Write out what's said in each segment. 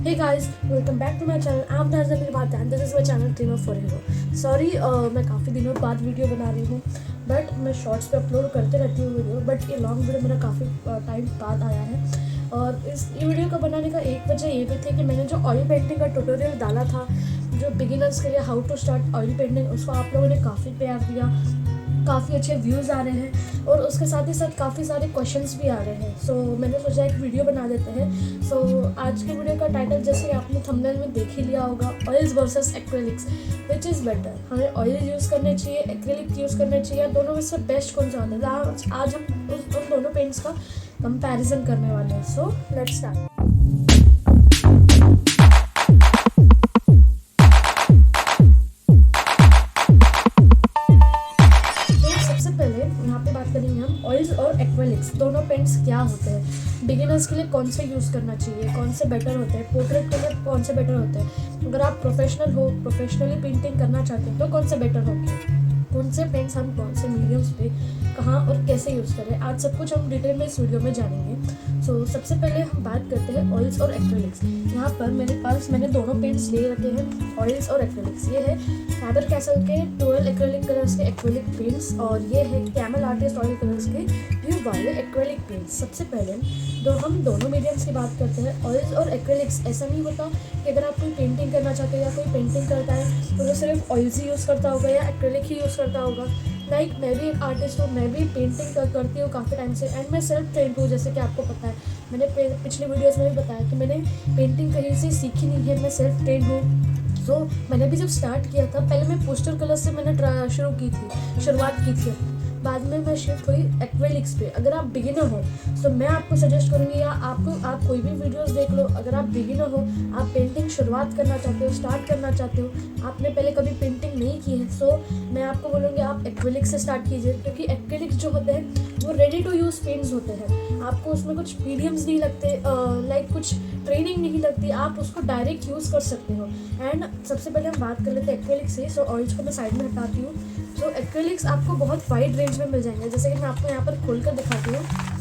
Hey guys, welcome back to my channel. I'm Narzan Mirbat and this is my channel Dreamer Forever. Sorry, मैं काफ़ी दिनों बाद video बना रही हूँ बट मैं शॉर्ट्स पे अपलोड करते रहती हूँ वीडियो बट ये लॉन्ग वीडियो मेरा काफ़ी टाइम बाद आया है। और ये वीडियो को बनाने का एक वजह ये भी थी कि मैंने जो ऑयल पेंटिंग का ट्यूटोरियल डाला था जो बिगिनर्स के लिए how to start oil painting, उसको आप लोगों ने काफ़ी प्यार दिया, काफ़ी अच्छे व्यूज़ आ रहे हैं और उसके साथ ही साथ काफ़ी सारे क्वेश्चंस भी आ रहे हैं। सो मैंने सोचा एक वीडियो बना देते हैं। सो आज के वीडियो का टाइटल जैसे आपने थंबनेल में देख ही लिया होगा, oils versus acrylics, which is better. हमें ऑयल यूज़ करने चाहिए, एक्रेलिक यूज़ करने चाहिए, दोनों में से बेस्ट कौन सा होता है। आज हम उन दोनों पेंट्स का कंपैरिजन करने वाले हैं। So let's start. ऑयल्स और एक्रेलिक्स दोनों पेंट्स क्या होते हैं, बिगिनर्स के लिए कौन से यूज़ करना चाहिए, कौन से बेटर होते हैं, पोर्ट्रेट के लिए कौन से बेटर होते हैं, अगर आप प्रोफेशनल हो, प्रोफेशनली पेंटिंग करना चाहते हैं तो कौन से बेटर होंगे, कौन से पेंट्स हम कौन से मीडियम्स पे कहाँ और कैसे यूज़ करें, आज सब कुछ हम डिटेल में इस वीडियो में जानेंगे। सो सबसे पहले हम बात करते हैं ऑयल्स और एक्रेलिक्स। यहाँ पर मेरे पास मैंने दोनों पेंट्स ले रखे हैं, ऑयल्स और एक्रेलिक्स। ये है फैबर कैसल के 12 एक्रेलिक कलर्स के एक्रेलिक पेंट्स और ये है कैमल आर्टिस्ट ऑयल कलर्स के ब्लू वाले एक्रेलिक पेंट्स। सबसे पहले हम दोनों मीडियम्स की बात करते हैं, ऑयल्स और एक्रेलिक्स। ऐसा नहीं होता कि अगर आप कोई पेंटिंग करना चाहते हो या कोई पेंटिंग करता है तो वो सिर्फ ऑयल्स ही यूज़ करता होगा या एक्रेलिक ही यूज़ करता होगा। लाइक मैं भी एक आर्टिस्ट हूँ, मैं भी पेंटिंग करती हूँ काफ़ी टाइम से एंड मैं सेल्फ ट्रेंड हूँ। जैसे कि आपको पता है, मैंने पिछले वीडियोस में भी बताया कि मैंने पेंटिंग कहीं से सीखी नहीं है, मैं सेल्फ ट्रेंड हूँ। सो मैंने भी जब स्टार्ट किया था, पहले मैं पोस्टर कलर से मैंने शुरुआत की थी, बाद में मैं शिफ्ट हुई एक्रेलिक्स पे। अगर आप बिगिनर हो तो मैं आपको सजेस्ट करूँगी या आप कोई भी वीडियोस देख लो, अगर आप बिगिनर हो, आप पेंटिंग शुरुआत करना चाहते हो, स्टार्ट करना चाहते हो, आपने पहले कभी पेंटिंग नहीं की है, सो मैं आपको बोलूँगी आप एक्रेलिक्स से स्टार्ट कीजिए। क्योंकि एक्रेलिक्स जो होते हैं वो रेडी टू यूज़ पेंट्स होते हैं, आपको उसमें कुछ मीडियम्स नहीं लगते, लाइक कुछ ट्रेनिंग नहीं लगती, आप उसको डायरेक्ट यूज़ कर सकते हो। एंड सबसे पहले हम बात कर लेते हैं एक्रेलिक्स से। सो ऑयल्स को मैं साइड में हटाती हूँ। तो एक्रेलिक्स आपको बहुत वाइड रेंज में मिल जाएंगे, जैसे कि मैं आपको यहाँ पर खोल कर दिखाती हूँ।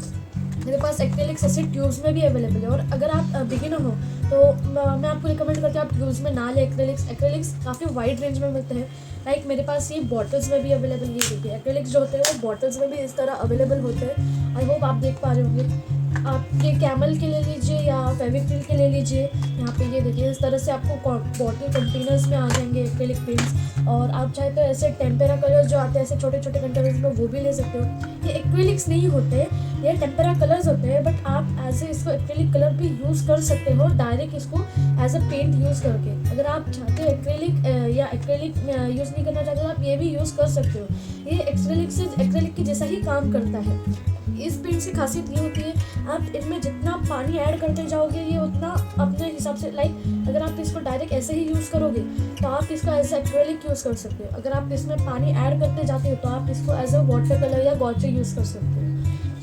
मेरे पास एक्रेलिक्स ऐसे ट्यूब्स में भी अवेलेबल है और अगर आप बिगिनर हो तो मैं आपको रिकमेंड करती हूँ आप ट्यूब्स में ना ले एक्रेलिक्स काफ़ी वाइड रेंज में मिलते हैं। लाइक मेरे पास ये बॉटल्स में भी अवेलेबल, ये देखिए एक्रेलिक्स जो होते हैं वो बॉटल्स में भी इस तरह अवेलेबल होते हैं। आई होप आप देख पा रहे होंगे। आप ये कैमल के ले लीजिए या फेविक्रिल के ले लीजिए, यहाँ पे ये देखिए इस तरह से आपको बॉटल कंटेनर्स में आ जाएंगे एक्रेलिक पेंट्स। और आप चाहे तो ऐसे टेम्पेरा कलर्स जो आते हैं ऐसे छोटे छोटे कंटेनर्स में, वो भी ले सकते हो। ये एक्रेलिक्स नहीं होते, ये टेम्पेरा कलर्स होते हैं, बट आप एज ए इसको एक्रेलिक कलर भी यूज़ कर सकते हो डायरेक्ट इसको एज अ पेंट यूज़ करके। अगर आप चाहते हो एक्रेलिक या एक्रेलिक यूज़ नहीं करना चाहते तो आप ये भी यूज़ कर सकते हो। ये एक्रेलिक के जैसा ही काम करता है। इस पेंट की खासियत ये होती है, आप इनमें जितना पानी ऐड करते जाओगे ये उतना अपने हिसाब से, लाइक अगर आप इसको डायरेक्ट ऐसे ही यूज़ करोगे तो आप इसको एज एक्रेलिक यूज़ कर सकते हो। अगर आप इसमें पानी ऐड करते जाते हो तो आप इसको एज अ वाटर कलर या गॉचे यूज़ कर सकते हो।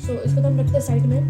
सो इसको तो हम रखते हैं साइड में।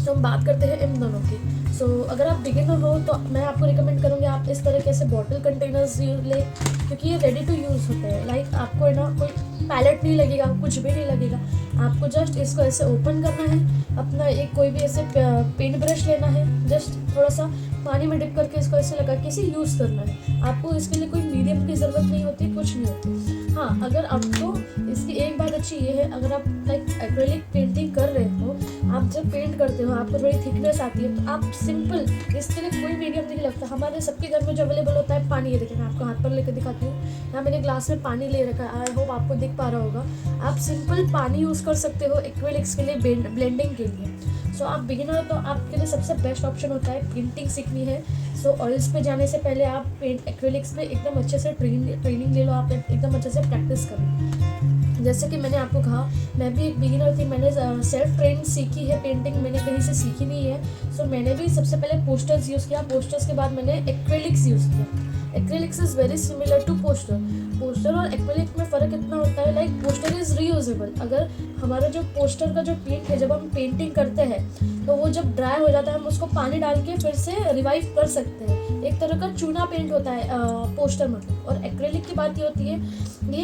तो हम बात करते हैं इन दोनों की। सो अगर आप बिगिनर हो तो मैं आपको रिकमेंड करूँगी आप इस तरह के ऐसे बॉटल कंटेनर्स ले, क्योंकि ये रेडी टू यूज़ होते हैं। लाइक आपको है ना कोई पैलेट नहीं लगेगा, कुछ भी नहीं लगेगा, आपको जस्ट इसको ऐसे ओपन करना है, अपना एक कोई भी ऐसे पेंट ब्रश लेना है, जस्ट थोड़ा सा पानी में डिप करके इसको ऐसे लगा के इसे यूज़ करना है। आपको इसके लिए कोई मीडियम की ज़रूरत नहीं होती, कुछ नहीं होती। हाँ, अगर आपको इसकी एक बात अच्छी ये है, अगर आप लाइक एक्रेलिक पेंटिंग कर रहे हो, आप जब पेंट करते हो आपको थोड़ी थिकनेस आती है तो आप सिंपल, इसके लिए कोई मीडियम नहीं लगता। हमारे सबके घर में जो अवेलेबल होता है पानी, ये देखिए मैं आपको हाथ पर लेकर दिखाती हूँ। यहाँ मैंने ग्लास में पानी ले रखा है, आई होप आपको दिख पा रहा होगा। आप सिंपल पानी यूज़ कर सकते हो एक्रेलिक्स के लिए, ब्लेंडिंग के लिए। सो आप बिगिनर हो तो आपके लिए सबसे बेस्ट ऑप्शन होता है पेंटिंग सीखनी है। सो ऑयल्स पे जाने से पहले आप एक्रेलिक्स में एकदम अच्छे से ट्रेनिंग ले लो, आप एकदम अच्छे से प्रैक्टिस करो। जैसे कि मैंने आपको कहा, मैं भी एक बिगिनर थी, मैंने सेल्फ ट्रेन सीखी है पेंटिंग, मैंने कहीं से सीखी नहीं है। सो मैंने भी सबसे पहले पोस्टर्स यूज़ किया, पोस्टर्स के बाद मैंने एक्रेलिक्स यूज़ किया। Acrylics is very similar to poster और एक्रेलिक में फ़र्क इतना होता है, लाइक पोस्टर इज़ रीयूजेबल। अगर हमारा जो पोस्टर का जो पेंट है, जब हम पेंटिंग करते हैं तो वो जब ड्राई हो जाता है हम उसको पानी डाल के फिर से रिवाइव कर सकते हैं। एक तरह का चूना पेंट होता है पोस्टर मतलब। और एक्रेलिक की बात ये होती है, ये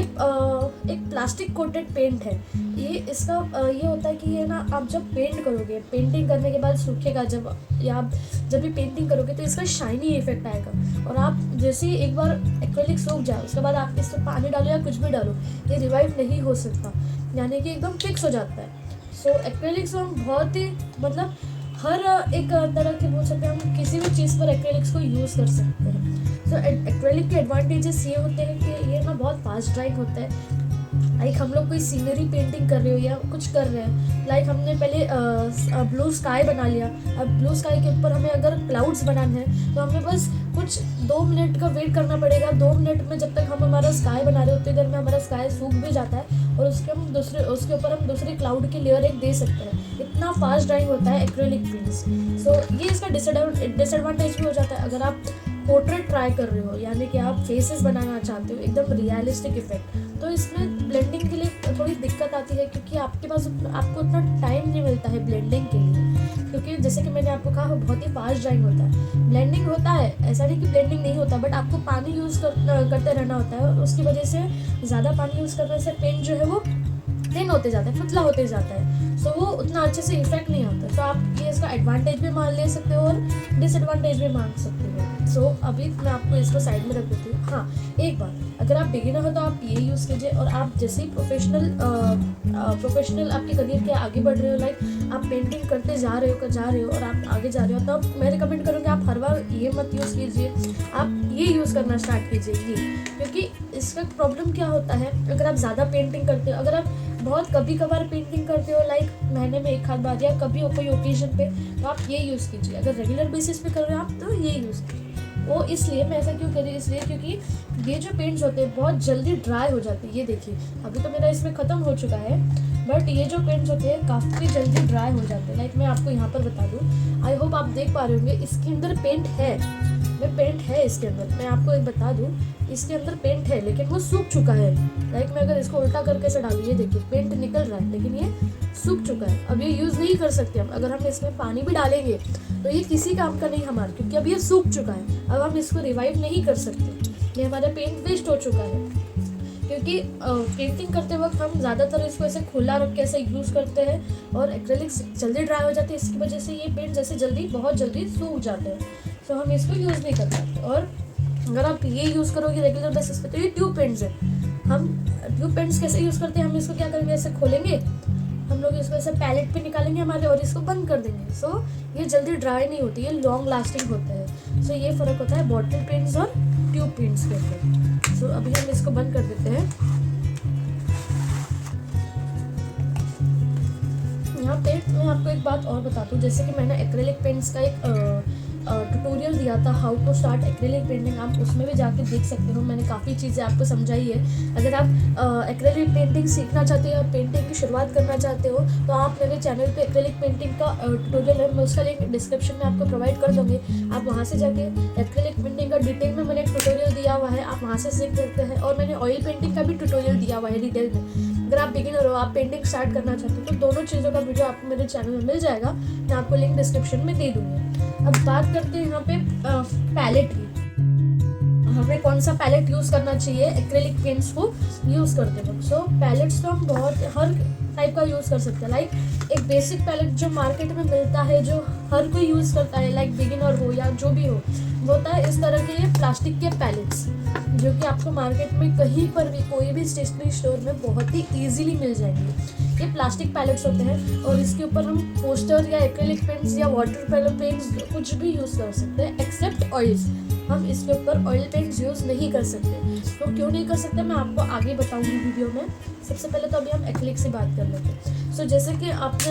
एक प्लास्टिक कोटेड पेंट है। ये इसका ये होता है कि ये ना आप जब पेंट करोगे, पेंटिंग करने के बाद सूखेगा जब, या आप जब भी पेंटिंग करोगे तो इसका शाइनी इफेक्ट आएगा। और आप जैसे ही एक बार एक्रेलिक सूख जाए उसके बाद आप इसमें पानी डालो या कुछ भी डालो, ये रिवाइव नहीं हो सकता, यानी कि एकदम फिक्स हो जाता है। सो एक्रेलिक्स हम बहुत ही मतलब हर एक तरह के बोल सकते हैं, हम किसी भी चीज़ पर एक्रेलिक्स को यूज़ कर सकते हैं। सो एक्रेलिक के एडवांटेजेस ये होते हैं कि ये ना बहुत फास्ट ड्राइंग होता है। लाइक हम लोग कोई सीनरी पेंटिंग कर रहे हो या कुछ कर रहे हैं, लाइक हमने पहले ब्लू स्काई बना लिया, अब ब्लू स्काई के ऊपर हमें अगर क्लाउड्स बनाने हैं तो हमें बस कुछ 2 मिनट का वेट करना पड़ेगा। 2 मिनट में जब तक हम हमारा स्काई बना रहे होते हैं, इधर में हमारा स्काई सूख भी जाता है और उसके ऊपर हम दूसरी क्लाउड की लेयर एक दे सकते हैं। इतना फास्ट ड्राइंग होता है एक्रेलिक पेंट्स। सो ये इसका डिसएडवांटेज भी हो जाता है। अगर आप पोर्ट्रेट ट्राई कर रहे हो, यानी कि आप फेसेस बनाना चाहते हो एकदम रियलिस्टिक इफेक्ट, तो इसमें ब्लेंडिंग के लिए थोड़ी दिक्कत आती है, क्योंकि आपके पास आपको उतना टाइम नहीं मिलता है ब्लेंडिंग के लिए। क्योंकि जैसे कि मैंने आपको कहा बहुत ही फास्ट ड्राइंग होता है। ब्लेंडिंग होता है, ऐसा नहीं कि ब्लेंडिंग नहीं होता, बट आपको पानी यूज़ करते रहना होता है, और उसकी वजह से ज़्यादा पानी यूज़ करने से पेंट जो है वो थिन होते जाता है, पतला होते जाता है। सो वो उतना अच्छे से इफेक्ट नहीं आता। तो आप ये इसका एडवांटेज भी मान ले सकते हो और डिसएडवांटेज भी मान सकते हो। सो अभी मैं आपको इसको साइड में रख देती हूँ। हाँ, एक बात, अगर आप बिगिनर हो तो आप ये यूज़ कीजिए, और आप जैसे ही प्रोफेशनल आपके करियर के आगे बढ़ रहे हो, लाइक आप पेंटिंग करते जा रहे हो और आप आगे जा रहे हो, तो मैं रिकमेंड करूँगी आप हर बार ये मत यूज़ कीजिए, आप ये यूज़ करना स्टार्ट कीजिए ये। क्योंकि इसका प्रॉब्लम क्या होता है, अगर आप ज़्यादा पेंटिंग करते हो, अगर आप बहुत कभी कभार पेंटिंग करते हो, लाइक महीने में एक आध बार या कभी कोई ओकेजन पे, तो आप ये यूज़ कीजिए। अगर रेगुलर बेसिस पे कर रहे हो आप, तो ये यूज़ कीजिए। वो इसलिए मैं ऐसा क्यों करी, इसलिए क्योंकि ये जो पेंट्स होते हैं बहुत जल्दी ड्राई हो जाते हैं। ये देखिए, अभी तो मेरा इसमें ख़त्म हो चुका है, बट ये जो पेंट्स होते हैं काफ़ी जल्दी ड्राई हो जाते हैं। लाइक मैं आपको यहाँ पर बता दूँ, आई होप आप देख पा रहे होंगे, इसके अंदर पेंट है इसके अंदर। मैं आपको एक बता दूँ, इसके अंदर पेंट है, लेकिन वो सूख चुका है। लाइक मैं अगर इसको उल्टा करके से डालूँ, ये देखिए पेंट निकल रहा है, लेकिन ये सूख चुका है। अब ये यूज़ नहीं कर सकते हम। अगर हम इसमें पानी भी डालेंगे तो ये किसी काम का नहीं हमारा, क्योंकि अब ये सूख चुका है। अब हम इसको रिवाइव नहीं कर सकते, ये हमारा पेंट वेस्ट हो चुका है। क्योंकि पेंटिंग करते वक्त हम ज़्यादातर इसको ऐसे खुला रख के ऐसे यूज़ करते हैं, और एक्रेलिक्स जल्दी ड्राई हो जाती है, इसकी वजह से ये पेंट जैसे बहुत जल्दी सूख जाते हैं। तो हम इसको यूज़ नहीं कर पाते। और अगर आप ये यूज़ करोगे रेगुलर बेसिस पे, तो ये ट्यूब पेंट्स है। हम ट्यूब पेंट्स कैसे यूज़ करते हैं, हम इसको क्या करेंगे, ऐसे खोलेंगे, हम लोग इसको ऐसे पैलेट पे निकालेंगे हमारे, और इसको बंद कर देंगे। सो ये जल्दी ड्राई नहीं होती, ये लॉन्ग लास्टिंग होता है। सो ये फ़र्क होता है बॉटल पेंट्स और ट्यूब पेंट्स के अंदर। सो अभी हम इसको बंद कर देते हैं। यहाँ पे मैं आपको एक बात और बता दूँ, जैसे कि मैंने एक्रेलिक पेंट्स का एक ट्यूटोरियल दिया था, how to start acrylic painting, आप उसमें भी जाके देख सकते हो। मैंने काफ़ी चीज़ें आपको समझाई है। अगर आप एक्रेलिक पेंटिंग सीखना चाहते हो या पेंटिंग की शुरुआत करना चाहते हो, तो आप मेरे चैनल पे एक्रेलिक पेंटिंग का ट्यूटोरियल है, मैं उसका लिंक डिस्क्रिप्शन में आपको प्रोवाइड कर दूँगी। आप वहाँ से जाके एक्रेलिक पेंटिंग का डिटेल में मैंने एक ट्यूटोरियल दिया हुआ है, आप वहाँ से सीख सकते हैं। और मैंने ऑयल पेंटिंग का भी ट्यूटोरियल दिया हुआ है डिटेल में। अगर आप बिगिनर हो, आप पेंटिंग स्टार्ट करना चाहते हो, तो दोनों चीज़ों का वीडियो आपको मेरे चैनल में मिल जाएगा, मैं आपको लिंक डिस्क्रिप्शन में दे दूँगी। अब बात करते हैं यहाँ पे पैलेट की। हमें कौन सा पैलेट यूज़ करना चाहिए एक्रेलिक पेंट्स को यूज़ करते वक्त। सो पैलेट्स तो हम बहुत हर टाइप का यूज़ कर सकते हैं। लाइक एक बेसिक पैलेट जो मार्केट में मिलता है, जो हर कोई यूज़ करता है, लाइक बिगिनर हो या जो भी हो, वो होता है इस तरह के प्लास्टिक के पैलेट्स, जो कि आपको मार्केट में कहीं पर भी कोई भी स्टेशनरी स्टोर में बहुत ही ईजिली मिल जाएंगे। ये प्लास्टिक पैलेट्स होते हैं, और इसके ऊपर हम पोस्टर या एक्रेलिक पेंट्स या वाटर कलर पेंट्स कुछ भी यूज़ कर सकते हैं, एक्सेप्ट ऑयल्स। हम इसके ऊपर ऑयल पेंट्स यूज़ नहीं कर सकते। तो क्यों नहीं कर सकते, मैं आपको आगे बताऊंगी वीडियो में। सबसे पहले तो अभी हम एक्रेलिक से बात कर लेते हैं। सो जैसे कि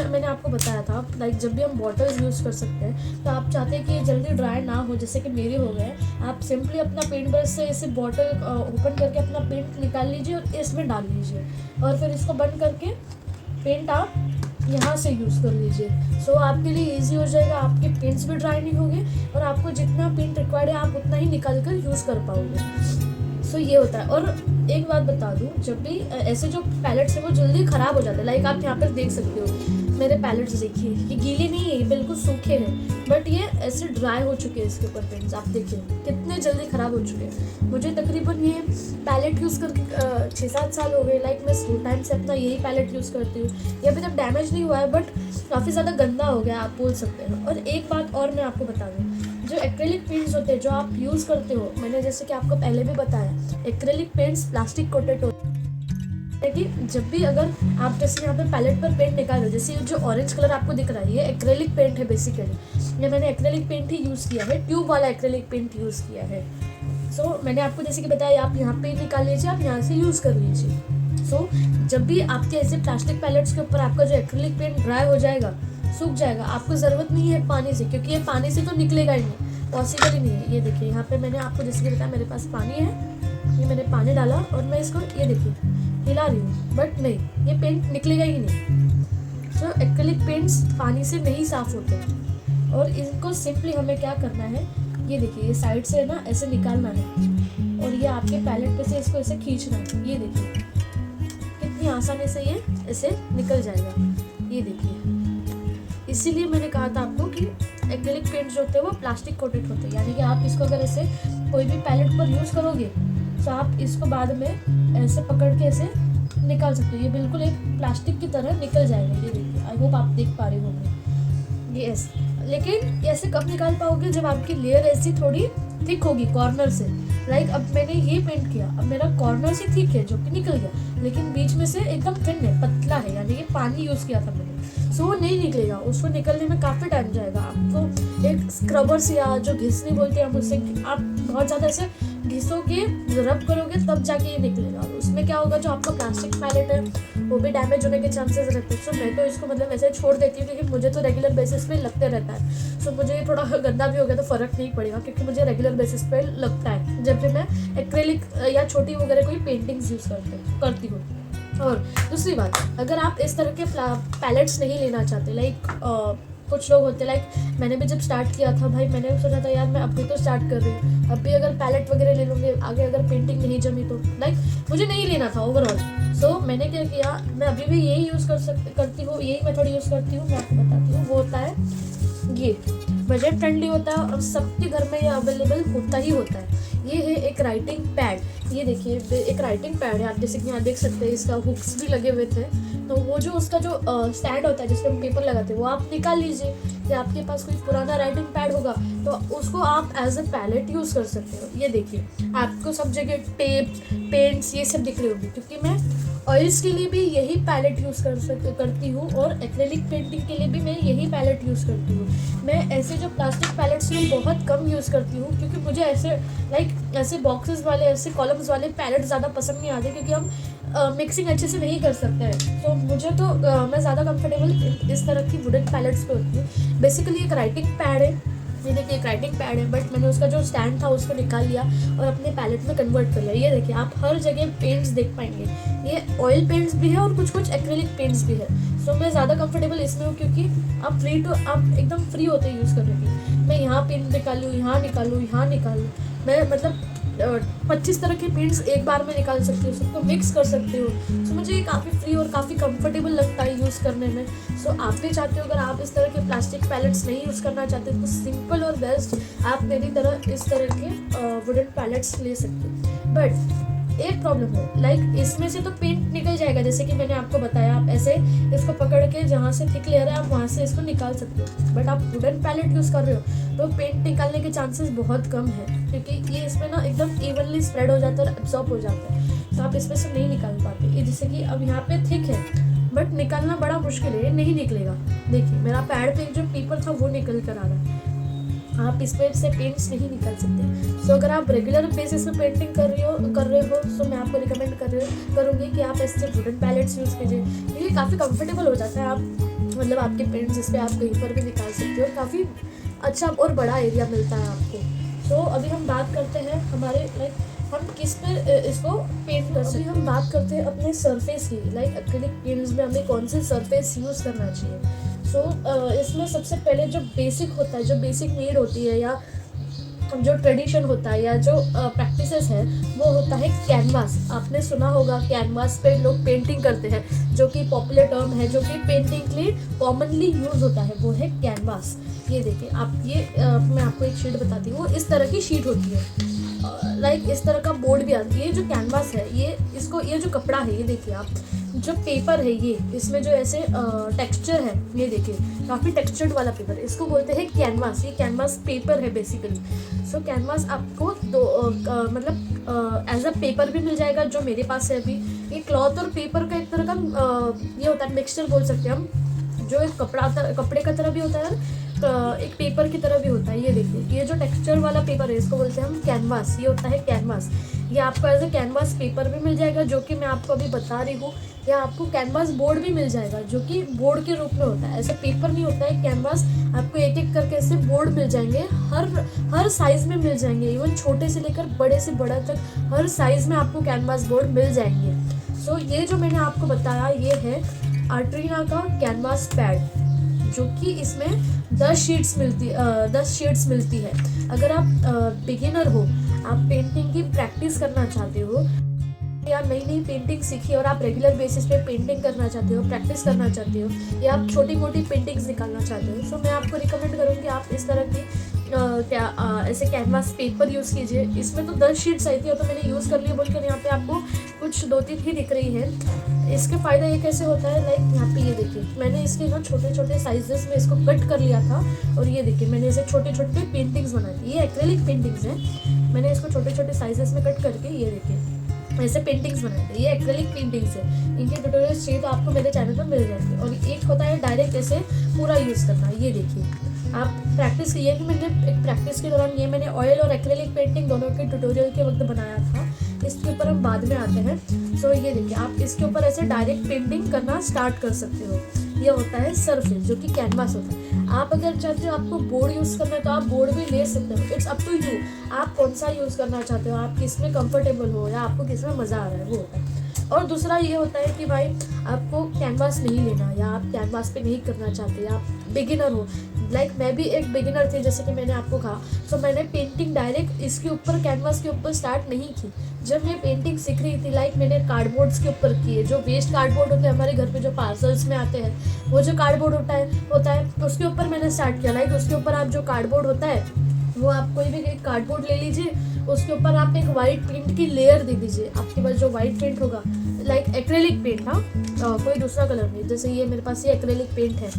मैंने आपको बताया था, लाइक जब भी हम बॉटल्स यूज़ कर सकते हैं, तो आप चाहते हैं कि जल्दी ड्राई ना हो, जैसे कि मेरे हो गए, आप सिंपली अपना पेंट ब्रश से इसे बॉटल ओपन करके अपना पेंट निकाल लीजिए और इसमें डाल लीजिए, और फिर इसको बंद करके पेंट आप यहाँ से यूज़ कर लीजिए। सो आपके लिए इजी हो जाएगा, आपके पेंट्स भी ड्राई नहीं होंगे, और आपको जितना पेंट रिक्वायर्ड है आप उतना ही निकाल कर यूज़ कर पाओगे। सो ये होता है। और एक बात बता दूँ, जब भी ऐसे जो पैलेट्स है वो जल्दी ख़राब हो जाते हैं। लाइक आप यहाँ पर देख सकते हो, मेरे पैलेट्स देखिए, ये गीले नहीं है, ये बिल्कुल सूखे हैं, बट ये ऐसे ड्राई हो चुके हैं। इसके ऊपर पेंट्स आप देखिए कितने जल्दी ख़राब हो चुके हैं। मुझे तकरीबन ये पैलेट यूज़ करके 6-7 साल हो गए। लाइक मैं स्कूल टाइम से अपना यही पैलेट यूज़ करती हूँ। ये अभी तक डैमेज नहीं हुआ है, बट काफ़ी ज़्यादा गंदा हो गया, आप बोल सकते हैं। और एक बात और मैं आपको बता दूँ, जो एक्रेलिक पेंट्स होते हैं जो आप यूज़ करते हो, मैंने जैसे कि आपको पहले भी बताया, एक्रेलिक पेंट्स प्लास्टिक कोटेड होते हैं। कि जब भी अगर आप जैसे यहाँ पे पैलेट पर पेंट निकाल रहे हो, जैसे जो ऑरेंज कलर आपको दिख रहा है, ये एक्रेलिक पेंट है बेसिकली। ये मैंने एक्रेलिक पेंट ही यूज़ किया है, ट्यूब वाला एक्रेलिक पेंट यूज़ किया है। सो मैंने आपको जैसे कि बताया, आप यहाँ पे निकाल लीजिए, आप यहाँ से यूज़ कर लीजिए। सो जब भी आपके ऐसे प्लास्टिक पैलेट्स के ऊपर आपका जो एक्रेलिक पेंट ड्राई हो जाएगा, सूख जाएगा, आपको ज़रूरत नहीं है पानी से, क्योंकि ये पानी से तो निकलेगा ही नहीं, पॉसिबल ही नहीं है। ये देखिए यहाँ पे मैंने आपको जैसे कि बताया, मेरे पास पानी है, ये मैंने पानी डाला और मैं इसको ये देखिए हिला रही हूँ, बट नहीं, ये पेंट निकलेगा ही नहीं। तो एक्रेलिक पेंट्स पानी से नहीं साफ़ होते, और इनको सिंपली हमें क्या करना है, ये देखिए ये साइड से ना ऐसे निकालना है, और ये आपके पैलेट पे से इसको ऐसे खींचना है। ये देखिए कितनी आसानी से ये ऐसे निकल जाएगा, ये देखिए। इसीलिए मैंने कहा था आपको कि एक्रेलिक पेंट्स जो होते हैं वो प्लास्टिक कोटेड होते हैं, यानी कि आप इसको अगर ऐसे कोई भी पैलेट पर यूज़ करोगे तो आप इसको बाद में ऐसे पकड़ के ऐसे निकाल सकते हो। ये बिल्कुल एक प्लास्टिक की तरह निकल जाएगा। ये देखिए, आई होप आप देख पा रहे होंगे ये ऐसे। लेकिन ऐसे कब निकाल पाओगे, जब आपकी लेयर ऐसी थोड़ी थिक होगी कॉर्नर से। लाइक अब मैंने ये पेंट किया, अब मेरा कॉर्नर से थिक है जो कि निकल गया, लेकिन बीच में से एकदम थिन है, पतला है, यानी कि पानी यूज़ किया था मैंने, सो वो नहीं निकलेगा। उसको निकलने में काफ़ी टाइम जाएगा। आपको एक स्क्रबर से, या जो घिसनी बोलते हैं हम, उससे आप बहुत ज़्यादा ऐसे घिसोगे, रब करोगे, तब जाके ये निकलेगा। उसमें क्या होगा, जो आपका प्लास्टिक पैलेट है वो भी डैमेज होने के चांसेस रहते हैं। सो मैं तो इसको मतलब ऐसे छोड़ देती हूँ, क्योंकि मुझे तो रेगुलर बेसिस पे लगते रहता है। सो मुझे ये थोड़ा गंदा भी हो गया तो फ़र्क नहीं पड़ेगा, क्योंकि मुझे रेगुलर बेसिस पे लगता है जब भी मैं एक्रेलिक या छोटी वगैरह कोई पेंटिंग्स यूज़ करती हूँ। और दूसरी बात, अगर आप इस तरह के पैलेट्स नहीं लेना चाहते, लाइक कुछ लोग होते, लाइक मैंने भी जब स्टार्ट किया था भाई, मैंने सोचा था यार मैं अभी तो स्टार्ट कर रही हूँ, अभी अगर पैलेट वगैरह ले लूँगी, आगे अगर पेंटिंग नहीं जमी तो लाइक मुझे नहीं लेना था ओवरऑल। सो मैंने क्या किया, मैं अभी भी यही यूज़ करती हूँ, यही मेथड यूज़ करती हूँ। मैं आपको बताती हूँ, वो होता है ये बजट फ्रेंडली होता है और सबके घर में ये अवेलेबल होता ही होता है। ये है एक राइटिंग पैड। ये देखिए एक राइटिंग पैड है, आप जैसे कि यहाँ देख सकते हैं, इसका हुक्स भी लगे हुए थे। तो वो जो उसका जो स्टैंड होता है जिस पर हम पेपर लगाते हैं, वो आप निकाल लीजिए। या आपके पास कोई पुराना राइटिंग पैड होगा तो उसको आप एज अ पैलेट यूज़ कर सकते हो। ये देखिए आपको सब जगह टेप, पेंट्स ये सब दिख रहे होंगे, क्योंकि मैं ऑयल्स के लिए भी यही पैलेट यूज़ करती हूँ, और एक्रेलिक पेंटिंग के लिए भी मैं यही पैलेट यूज़ करती हूँ। मैं ऐसे जो प्लास्टिक पैलेट्स में बहुत कम यूज़ करती हूँ, क्योंकि मुझे ऐसे लाइक ऐसे बॉक्सेस वाले, ऐसे कॉलम्स वाले पैलेट ज़्यादा पसंद नहीं आते, क्योंकि हम मिक्सिंग अच्छे से नहीं कर सकते हैं। तो मुझे तो मैं ज़्यादा कंफर्टेबल इस तरह की वुडन पैलेट्स पे होती हूँ। बेसिकली एक राइटिंग पैड है, ये देखिए एक राइटिंग पैड है, बट मैंने उसका जो स्टैंड था उसको निकाल लिया और अपने पैलेट में कन्वर्ट कर लिया। ये देखिए आप हर जगह पेंट्स देख पाएंगे, ये ऑयल पेंट्स भी है और कुछ कुछ एक्रेलिक पेंट्स भी है। सो मैं ज़्यादा कंफर्टेबल इसमें हूँ, क्योंकि आप एकदम फ्री होते हैं यूज़ करने की। मैं यहाँ पेंट निकालूँ, यहाँ निकालूँ, यहाँ निकालूँ, मैं मतलब 25 तरह के पेंट्स एक बार में निकाल सकती हूँ, सबको मिक्स कर सकती हूँ। सो मुझे ये काफ़ी फ्री और काफ़ी कंफर्टेबल लगता है यूज़ करने में। सो आप भी चाहते हो, अगर आप इस तरह के प्लास्टिक पैलेट्स नहीं यूज़ करना चाहते तो सिंपल और बेस्ट आप मेरी तरह इस तरह के वुडन पैलेट्स ले सकते हो। बट एक प्रॉब्लम है, लाइक इसमें से तो पेंट निकल जाएगा, जैसे कि मैंने आपको बताया, आप ऐसे इसको पकड़ के जहाँ से थिक लेयर है आप वहाँ से इसको निकाल सकते हो। बट आप वुडन पैलेट यूज़ कर रहे हो तो पेंट निकालने के चांसेस बहुत कम है, क्योंकि ये इसमें ना एकदम इवनली स्प्रेड हो जाता है और एब्जॉर्ब हो जाता है, तो आप इसमें से नहीं निकाल पाते। ये जैसे कि अब यहाँ पे थिक है, बट निकालना बड़ा मुश्किल है, ये नहीं निकलेगा। देखिए मेरा पैड पे जो पेपर था वो निकल कर आ रहा है, आप इस पे से पेंट्स नहीं निकाल सकते। सो अगर आप रेगुलर बेसिस पे पेंटिंग कर रहे हो सो मैं आपको रिकमेंड करूँगी कि आप ऐसे वुडन पैलेट्स यूज़ कीजिए, क्योंकि काफ़ी कंफर्टेबल हो जाता है। आप मतलब आपके पेंट्स इस पर आप कहीं पर भी निकाल सकते हो और काफ़ी अच्छा और बड़ा एरिया मिलता है आपको। सो अभी हम बात करते हैं हमारे लाइक हम किस पे इसको पेंट कर सकते हैं। हम बात करते हैं अपने सरफेस की, लाइक एक्रेलिक पेंट्स में हमें कौन से सरफेस यूज़ करना चाहिए। सो इसमें सबसे पहले जो बेसिक होता है, जो बेसिक नीड होती है, या जो ट्रेडिशन होता है या जो प्रैक्टिसेस है वो होता है कैनवास। आपने सुना होगा कैनवास पे लोग पेंटिंग करते हैं, जो कि पॉपुलर टर्म है, जो कि पेंटिंग के लिए कॉमनली यूज होता है, वो है कैनवास। ये देखिए आप, ये मैं आपको एक शीट बताती हूँ, इस तरह की शीट होती है, लाइक इस तरह का बोर्ड भी आता है। ये जो कैनवास है, ये इसको, ये जो कपड़ा है, ये देखिए आप, जो पेपर है ये, इसमें जो ऐसे टेक्सचर है, ये देखिए काफ़ी टेक्सचर्ड वाला पेपर, इसको बोलते हैं कैनवास। ये कैनवास पेपर है बेसिकली। सो कैनवास आपको दो मतलब एज अ पेपर भी मिल जाएगा, जो मेरे पास है अभी। ये क्लॉथ और पेपर का एक तरह का ये होता है, मिक्सचर बोल सकते हैं हम, जो एक कपड़े का तरह भी होता है, एक पेपर की तरह भी होता है। ये देखिए, ये जो टेक्सचर वाला पेपर है, इसको बोलते हैं हम कैनवास। ये होता है कैनवास। ये आपको एज अ कैनवास पेपर भी मिल जाएगा, जो कि मैं आपको अभी बता रही हूँ, या आपको कैनवास बोर्ड भी मिल जाएगा, जो कि बोर्ड के रूप में होता है। ऐसे पेपर नहीं होता है कैनवास, आपको एक एक करके ऐसे बोर्ड मिल जाएंगे, हर साइज में मिल जाएंगे, इवन छोटे से लेकर बड़े से बड़ा तक हर साइज में आपको कैनवास बोर्ड मिल जाएंगे। सो ये जो मैंने आपको बताया, ये है आर्ट्रीना का कैनवास पैड, जो कि इसमें 10 शीट्स मिलती है। अगर आप बिगिनर हो, आप पेंटिंग की प्रैक्टिस करना चाहते हो, या नई नई पेंटिंग सीखी और आप रेगुलर बेसिस पे पेंटिंग करना चाहते हो, प्रैक्टिस करना चाहते हो, या आप छोटी मोटी पेंटिंग्स निकालना चाहते हो, सो मैं आपको रिकमेंड करूँगी आप इस तरह की ऐसे कैनवास पेपर यूज़ कीजिए। इसमें तो 10 शीट्स आई थी, और तो मैंने यूज़ कर लिया बोलकर यहाँ पे आपको कुछ 2-3 ही दिख रही है। इसके फ़ायदा ये कैसे होता है, लाइक यहाँ पे ये देखिए, मैंने इसके ना छोटे छोटे साइजेस में इसको कट कर लिया था, और ये देखिए मैंने इसे छोटे छोटे पेंटिंग्स बनाई थी। ये एक्रेलिक पेंटिंग्स हैं, मैंने इसको छोटे छोटे साइजेस में कट करके, ये देखिए ऐसे पेंटिंग्स बनाए थे। ये एक्रेलिक पेंटिंग्स है, इनके ट्यूटोरियल्स चाहिए तो आपको मेरे चैनल पर मिल जाएंगे। और एक होता है डायरेक्ट ऐसे पूरा यूज़ करना। ये देखिए आप प्रैक्टिस की, ये कि मैंने एक प्रैक्टिस के दौरान, ये मैंने ऑयल और एक्रेलिक पेंटिंग दोनों के ट्यूटोरियल के वक्त बनाया था, इसके ऊपर हम बाद में आते हैं। सो ये देखिए आप इसके ऊपर ऐसे डायरेक्ट पेंटिंग करना स्टार्ट कर सकते हो। ये होता है सरफेस, जो कि कैनवास होता है। आप अगर चाहते हो आपको बोर्ड यूज़ करना है तो आप बोर्ड भी ले सकते हो, इट्स अप टू यू, आप कौन सा यूज़ करना चाहते हो, आप किस में कंफर्टेबल हो, या आपको किस में मज़ा आ रहा है, वो होता है। और दूसरा ये होता है कि भाई आपको कैनवास नहीं लेना, या आप कैनवास पे नहीं करना चाहते, या आप बिगिनर हो, लाइक मैं भी एक बिगिनर थी, जैसे कि मैंने आपको कहा। सो मैंने पेंटिंग डायरेक्ट इसके ऊपर, कैनवास के ऊपर स्टार्ट नहीं की। जब मैं पेंटिंग सीख रही थी, लाइक मैंने कार्डबोर्ड्स के ऊपर किए, जो वेस्ट कार्डबोर्ड होते हैं हमारे घर पे, जो पार्सल्स में आते हैं, वो जो कार्डबोर्ड होता है उसके ऊपर मैंने स्टार्ट किया। लाइक उसके ऊपर आप जो कार्डबोर्ड होता है, वो आप कोई भी एक कार्डबोर्ड ले लीजिए, उसके ऊपर आप एक वाइट पेंट की लेयर दे दीजिए। आपके पास जो वाइट पेंट होगा, लाइक एक्रेलिक पेंट, हाँ कोई दूसरा कलर नहीं, जैसे ये मेरे पास ये एक्रेलिक पेंट है,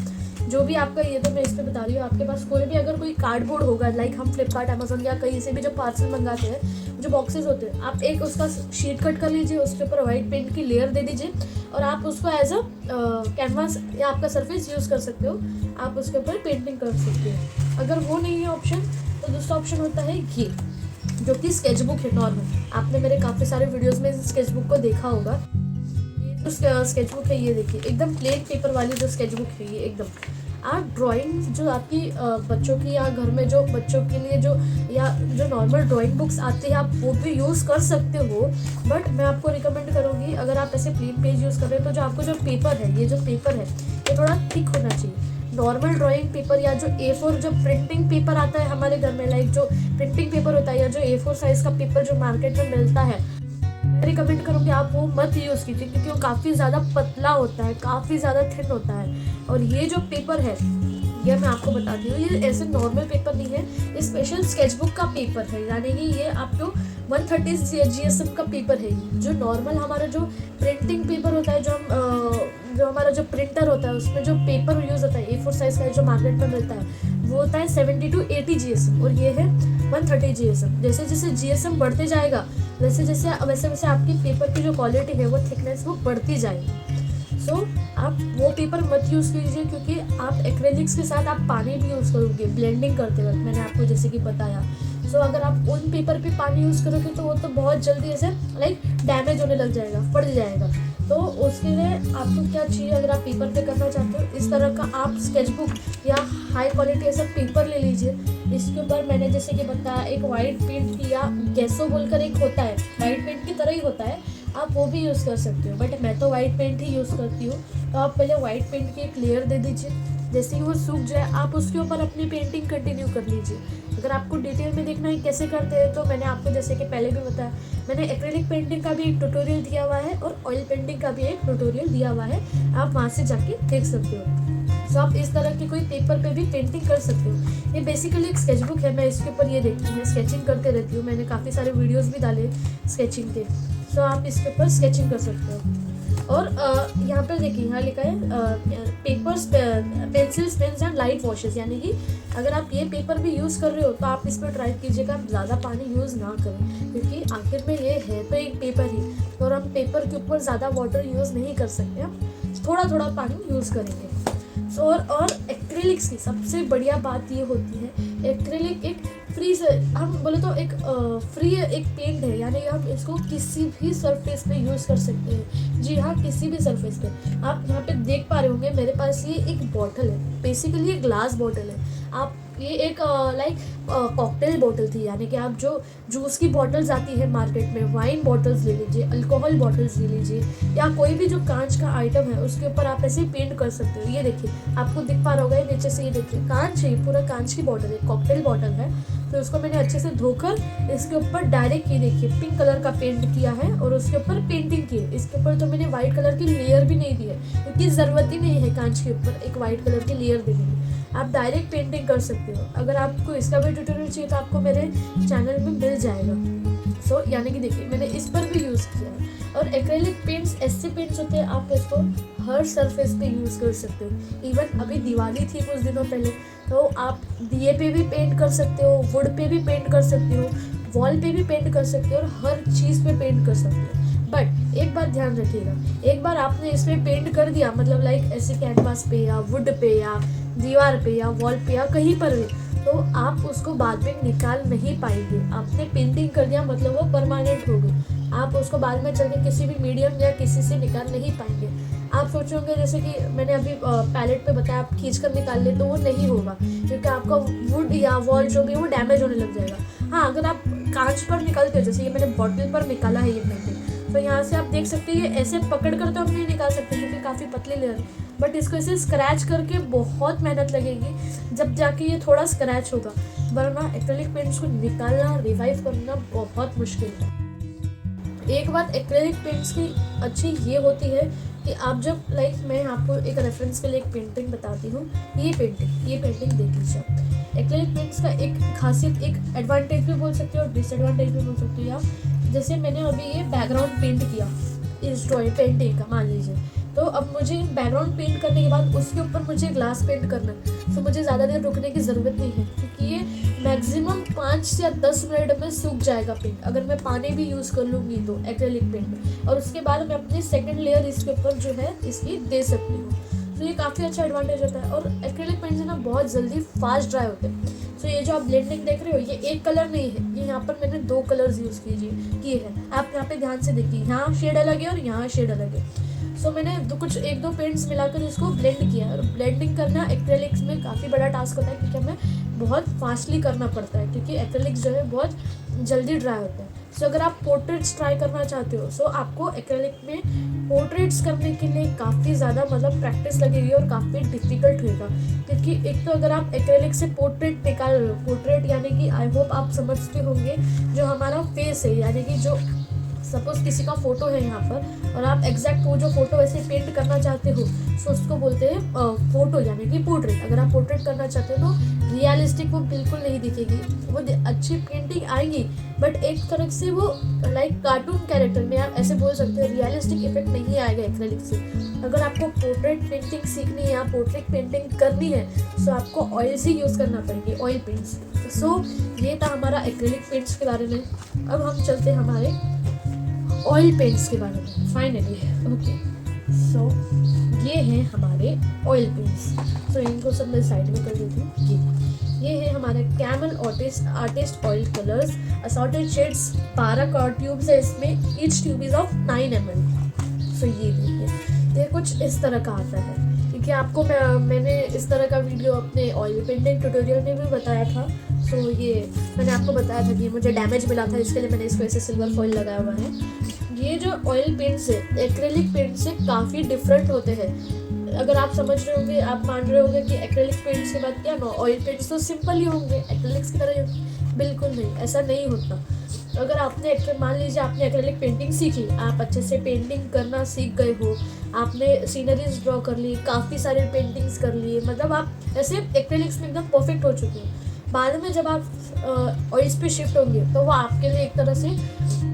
जो भी आपका, ये तो मैं इस पर बता रही हूँ, आपके पास कोई भी अगर कोई कार्डबोर्ड होगा, लाइक हम फ्लिपकार्ट, अमेजोन या कहीं से भी जो पार्सल मंगाते हैं, जो बॉक्सेस होते हैं, आप एक उसका शीट कट कर लीजिए, उसके ऊपर वाइट पेंट की लेयर दे दीजिए, और आप उसको एज अ कैनवास या आपका सरफेस यूज़ कर सकते हो, आप उसके ऊपर पेंटिंग कर सकते हो। अगर वो नहीं है ऑप्शन, तो दूसरा ऑप्शन होता है ये, जो कि स्केचबुक है नॉर्मल। आपने मेरे काफ़ी सारे वीडियोस में इस स्केचबुक को देखा होगा। ये जो स्केचबुक है, ये देखिए एकदम प्लेन पेपर वाली जो स्केचबुक है, ये एकदम आप ड्राइंग जो आपकी बच्चों की, या घर में जो बच्चों के लिए जो, या जो नॉर्मल ड्राइंग बुक्स आती है, आप वो भी यूज़ कर सकते हो। बट मैं आपको रिकमेंड करूँगी, अगर आप ऐसे प्लेन पेज यूज़ कर रहे हो, तो जो आपको जो पेपर है, ये जो पेपर है, ये थोड़ा थिक होना चाहिए। नॉर्मल ड्राइंग पेपर या जो A4 जो प्रिंटिंग पेपर आता है हमारे घर में, लाइक जो प्रिंटिंग पेपर होता है, या जो A4 साइज़ का पेपर जो मार्केट में मिलता है, मैं रिकमेंड करूँगी आप वो मत यूज़ कीजिए, क्योंकि वो काफ़ी ज़्यादा पतला होता है, काफ़ी ज़्यादा थिन होता है। और ये जो पेपर है, ये मैं आपको बताती हूँ, ये ऐसे नॉर्मल पेपर नहीं है, ये स्पेशल स्केचबुक का पेपर है, यानी कि ये आपको 130 GSM का पेपर है। जो नॉर्मल हमारा जो प्रिंटिंग पेपर होता है, जो हमारा जो प्रिंटर होता है, उसमें जो पेपर यूज़ होता है A4 साइज़ का, जो मार्केट में मिलता है, वो होता है 70 to 80 GSM, और ये है 130 GSM। जैसे जैसे GSM बढ़ते जाएगा, वैसे वैसे आपकी पेपर की जो क्वालिटी है, वो थिकनेस वो बढ़ती जाएगी। सो आप वो पेपर मत यूज़ कीजिए, क्योंकि आप एक्रेलिक्स के साथ आप पानी भी यूज़ करोगे ब्लेंडिंग करते वक्त, मैंने आपको जैसे कि बताया। सो अगर आप उन पेपर पे पानी यूज़ करोगे, तो वो तो बहुत जल्दी ऐसे लाइक डैमेज होने लग जाएगा, फट जाएगा। तो उसके लिए आपको क्या चाहिए, अगर आप पेपर पे करना चाहते हो, इस तरह का आप स्केचबुक या हाई क्वालिटी ऐसा पेपर ले लीजिए। इसके ऊपर मैंने जैसे कि बताया, एक वाइट पेंट की, या गेसो बोलकर एक होता है, वाइट पेंट की तरह ही होता है, आप वो भी यूज़ कर सकते हो। बट मैं तो वाइट पेंट ही यूज़ करती हूँ। तो आप पहले वाइट पेंट की एक लेयर दे दीजिए, जैसे ही वो सूख जाए आप उसके ऊपर अपनी पेंटिंग कंटिन्यू कर लीजिए। अगर आपको डिटेल में देखना है कैसे करते हैं तो मैंने आपको जैसे कि पहले भी बताया, मैंने एक्रेलिक पेंटिंग का भी एक ट्यूटोरियल दिया हुआ है और ऑयल पेंटिंग का भी एक ट्यूटोरियल दिया हुआ है, आप वहाँ से जाके देख सकते हो। सो आप इस तरह की कोई पेपर पे भी पेंटिंग कर सकते हो। ये बेसिकली एक स्केचबुक है, मैं इसके ऊपर ये देखती हूँ, स्केचिंग करते रहती हूँ, मैंने काफ़ी सारे वीडियोस भी डाले स्केचिंग के। सो आप इसके ऊपर स्केचिंग कर सकते हो। और यहाँ पर देखिए, यहाँ लिखा है papers, pencils, pens and light washes, यानी कि अगर आप ये पेपर भी यूज़ कर रहे हो तो आप इस पर ट्राई कीजिएगा आप ज़्यादा पानी यूज़ ना करें, क्योंकि आखिर में ये है तो एक पेपर ही, और हम पेपर के ऊपर ज़्यादा वाटर यूज़ नहीं कर सकते, हम थोड़ा थोड़ा पानी यूज़ करेंगे। सो और एक्रेलिक्स की सबसे बढ़िया बात ये होती है, एक्रेलिक एक फ्री से, हम बोले तो एक फ्री एक पेंट है, यानी हम इसको किसी भी सरफेस पे यूज़ कर सकते हैं। जी हाँ, किसी भी सरफेस पे। आप यहाँ पे देख पा रहे होंगे मेरे पास ये एक बॉटल है, बेसिकली ये ग्लास बॉटल है। आप ये एक लाइक कॉकटेल बॉटल थी, यानी कि आप जो जूस की बॉटल्स आती है मार्केट में, वाइन बॉटल्स ले लीजिए, अल्कोहल बॉटल्स ले लीजिए, या कोई भी जो कांच का आइटम है उसके ऊपर आप ऐसे पेंट कर सकते हो। ये देखिए, आपको दिख पा रहा होगा नीचे से, ये देखिए कांच है, पूरा कांच की बॉटल है, कॉकटेल बॉटल है। तो उसको मैंने अच्छे से धोकर इसके ऊपर डायरेक्ट ये देखिए पिंक कलर का पेंट किया है और उसके ऊपर पेंटिंग की है। इसके ऊपर तो मैंने व्हाइट कलर की लेयर भी नहीं दी है, क्योंकि ज़रूरत ही नहीं है कांच के ऊपर एक व्हाइट कलर की लेयर देने की। आप डायरेक्ट पेंटिंग कर सकते हो। अगर आपको इसका भी ट्यूटोरियल चाहिए तो आपको मेरे चैनल में मिल जाएगा। सो यानी कि देखिए मैंने इस पर भी यूज़ किया है। और एक्रेलिक पेंट्स ऐसे पेंट्स होते हैं, आप इसको हर सरफेस पे यूज़ कर सकते हो। इवन अभी दिवाली थी कुछ दिनों पहले, तो आप दिए पे भी पेंट कर सकते हो, वुड पे भी पेंट कर सकते हो, वॉल पे भी पेंट कर सकते हो, और हर चीज़ पे पेंट कर सकते हो। बट एक बात ध्यान रखिएगा, एक बार आपने इसमें पेंट कर दिया, मतलब लाइक ऐसे कैनवास पे या वुड पे या दीवार पे या वॉल पे या कहीं पर भी, तो आप उसको बाद में निकाल नहीं पाएंगे। आपने पेंटिंग कर दिया मतलब वो परमानेंट हो गई, आप उसको बाद में चल के किसी भी मीडियम या किसी से निकाल नहीं पाएंगे। आप सोचोगे जैसे कि मैंने अभी पैलेट पे बताया, आप खींच कर निकाल ले तो वो नहीं होगा, क्योंकि आपका वुड या वॉल जो भी वो डैमेज होने लग जाएगा। हाँ, अगर आप कांच पर निकालते हो, जैसे ये मैंने बॉटल पर निकाला है ये पेंटिंग, तो यहाँ से आप देख सकते हैं ये ऐसे पकड़ कर तो हम नहीं निकाल सकते क्योंकि काफ़ी पतली लेयर है, बट इसको ऐसे स्क्रैच करके बहुत मेहनत लगेगी जब जाके ये थोड़ा स्क्रैच होगा, वरना एक्रेलिक पेंट्स को निकालना, रिवाइव करना बहुत मुश्किल है। एक बात एक्रेलिक पेंट्स की अच्छी ये होती है कि आप जब लाइक मैं आपको एक रेफरेंस के लिए एक पेंटिंग बताती हूँ, ये पेंटिंग देख लीजिए। एक्रेलिक पेंट्स का एक खासियत, एक एडवांटेज भी बोल सकते हो और डिसएडवांटेज भी बोल सकते हो आप। जैसे मैंने अभी ये बैकग्राउंड पेंट किया इस ड्राइंग पेंटिंग का, मान लीजिए, तो अब मुझे बैकग्राउंड पेंट करने के बाद उसके ऊपर मुझे ग्लास पेंट करना है, तो मुझे ज़्यादा देर रुकने की ज़रूरत नहीं है, क्योंकि ये मैक्सिमम 5 या 10 मिनट में सूख जाएगा पेंट, अगर मैं पानी भी यूज़ कर लूँगी तो एक्रेलिक पेंट में, और उसके बाद मैं अपनी सेकंड लेयर इसके ऊपर जो है इसकी दे सकती हूँ। तो ये काफ़ी अच्छा एडवांटेज होता है। और एक्रेलिक पेंट्स ना बहुत जल्दी फास्ट ड्राई होते हैं। तो ये जो आप ब्लेंडिंग देख रहे हो, ये एक कलर नहीं है, ये यहाँ पर मैंने 2 कलर्स यूज़ किए हैं। आप यहाँ पे ध्यान से देखिए, यहाँ शेड अलग है और यहाँ शेड अलग है। सो मैंने एक दो पेंट्स मिलाकर इसको ब्लेंड किया, और ब्लेंडिंग करना एक्रेलिक्स में काफ़ी बड़ा टास्क होता है, क्योंकि हमें बहुत फास्टली करना पड़ता है, क्योंकि एक्रेलिक्स जो है बहुत जल्दी ड्राई होता है। सो अगर आप पोर्ट्रेट्स ट्राई करना चाहते हो, सो आपको एक्रेलिक में पोर्ट्रेट्स करने के लिए काफ़ी ज़्यादा मतलब प्रैक्टिस लगेगी और काफ़ी डिफ़िकल्ट होएगा, क्योंकि एक तो अगर आप एक्रेलिक से पोर्ट्रेट निकाल रहे हो, पोर्ट्रेट यानी कि आई होप आप समझते होंगे जो हमारा फेस है, यानी कि जो सपोज किसी का फोटो है यहाँ पर और आप एग्जैक्ट वो जो फोटो ऐसे पेंट करना चाहते हो, सो उसको बोलते हैं फोटो यानी कि पोर्ट्रेट। अगर आप पोर्ट्रेट करना चाहते हो तो रियलिस्टिक वो बिल्कुल नहीं दिखेगी, वो अच्छी पेंटिंग आएगी बट एक तरह से वो लाइक कार्टून कैरेक्टर में आप ऐसे बोल सकते हो, रियलिस्टिक इफेक्ट नहीं आएगा एक्रेलिक से। अगर आपको पोर्ट्रेट पेंटिंग सीखनी है या पोर्ट्रेट पेंटिंग करनी है, सो आपको ऑयल्स ही यूज़ करना पड़ेगी, ऑयल पेंट्स। सो ये था हमारा एक्रेलिक पेंट्स के बारे में। अब हम चलते हैं हमारे ऑयल पेंट्स के बारे में फाइनली। ओके, सो ये हैं हमारे ऑयल पेंट्स। सो इनको सब मैं साइड में कर देती हूँ। ये है हमारे camel artist oil colours, assorted shades, 12 tubes है इसमें, each tube is of 9 ml। सो ये देखिए, ये कुछ इस तरह का आता है, क्योंकि आपको मैंने इस तरह का वीडियो अपने ऑयल पेंटिंग ट्यूटोरियल में भी बताया था। सो ये मैंने आपको बताया था कि मुझे डैमेज मिला था, इसके लिए मैंने इसको ऐसे सिल्वर फॉइल लगाया हुआ है। ये जो ऑयल पेंट्स है एक्रेलिक पेंट से काफ़ी डिफरेंट होते हैं। अगर आप समझ रहे होंगे, आप मान रहे होंगे कि एक्रेलिक पेंट्स के बाद क्या ऑयल पेंट्स तो सिंपल ही होंगे, एक्रेलिक्स की तरह ही होंगे। बिल्कुल नहीं, ऐसा नहीं होता। अगर आपने मान लीजिए आपने एक्रेलिक पेंटिंग सीखी, आप अच्छे से पेंटिंग करना सीख गए हो, आपने सीनरीज ड्रॉ कर ली, काफ़ी सारे पेंटिंग्स कर लिए, मतलब आप ऐसे एक्रेलिक्स में एकदम परफेक्ट हो चुके हो। बाद में जब आप ऑयल्स पे शिफ्ट होंगे तो वो आपके लिए एक तरह से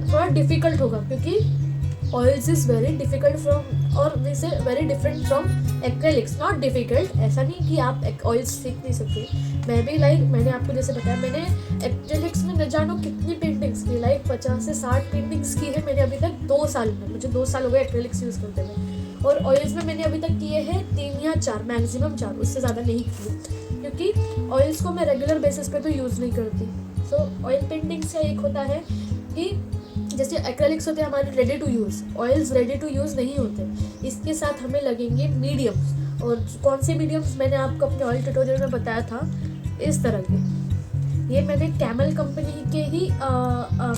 थोड़ा डिफिकल्ट होगा, क्योंकि oils is very difficult from, और this is very different from acrylics. Not difficult, ऐसा नहीं कि आप ऑयल्स सीख नहीं सकते। मैं भी मैंने आपको जैसे बताया, मैंने एक्रेलिक्स में न जानो कितनी पेंटिंग्स की, 50 से 60 पेंटिंग्स की है मैंने अभी तक 2 साल में। मुझे 2 साल हो गए एक्रेलिक्स यूज़ करते हुए, और ऑयल्स में मैंने अभी तक किए हैं 3 या 4, मैक्सिमम 4, उससे ज़्यादा नहीं किए, क्योंकि ऑयल्स को मैं रेगुलर बेसिस पे तो यूज़ नहीं करती। सो ऑयल पेंटिंग्स का एक होता है कि जैसे एक्रेलिक्स होते हैं हमारे ready to use, oils ready to use नहीं होते। इसके साथ हमें लगेंगे मीडियम्स, और कौन से मीडियम्स मैंने आपको अपने ऑयल ट्यूटोरियल में बताया था, इस तरह के। ये मैंने कैमल कंपनी के ही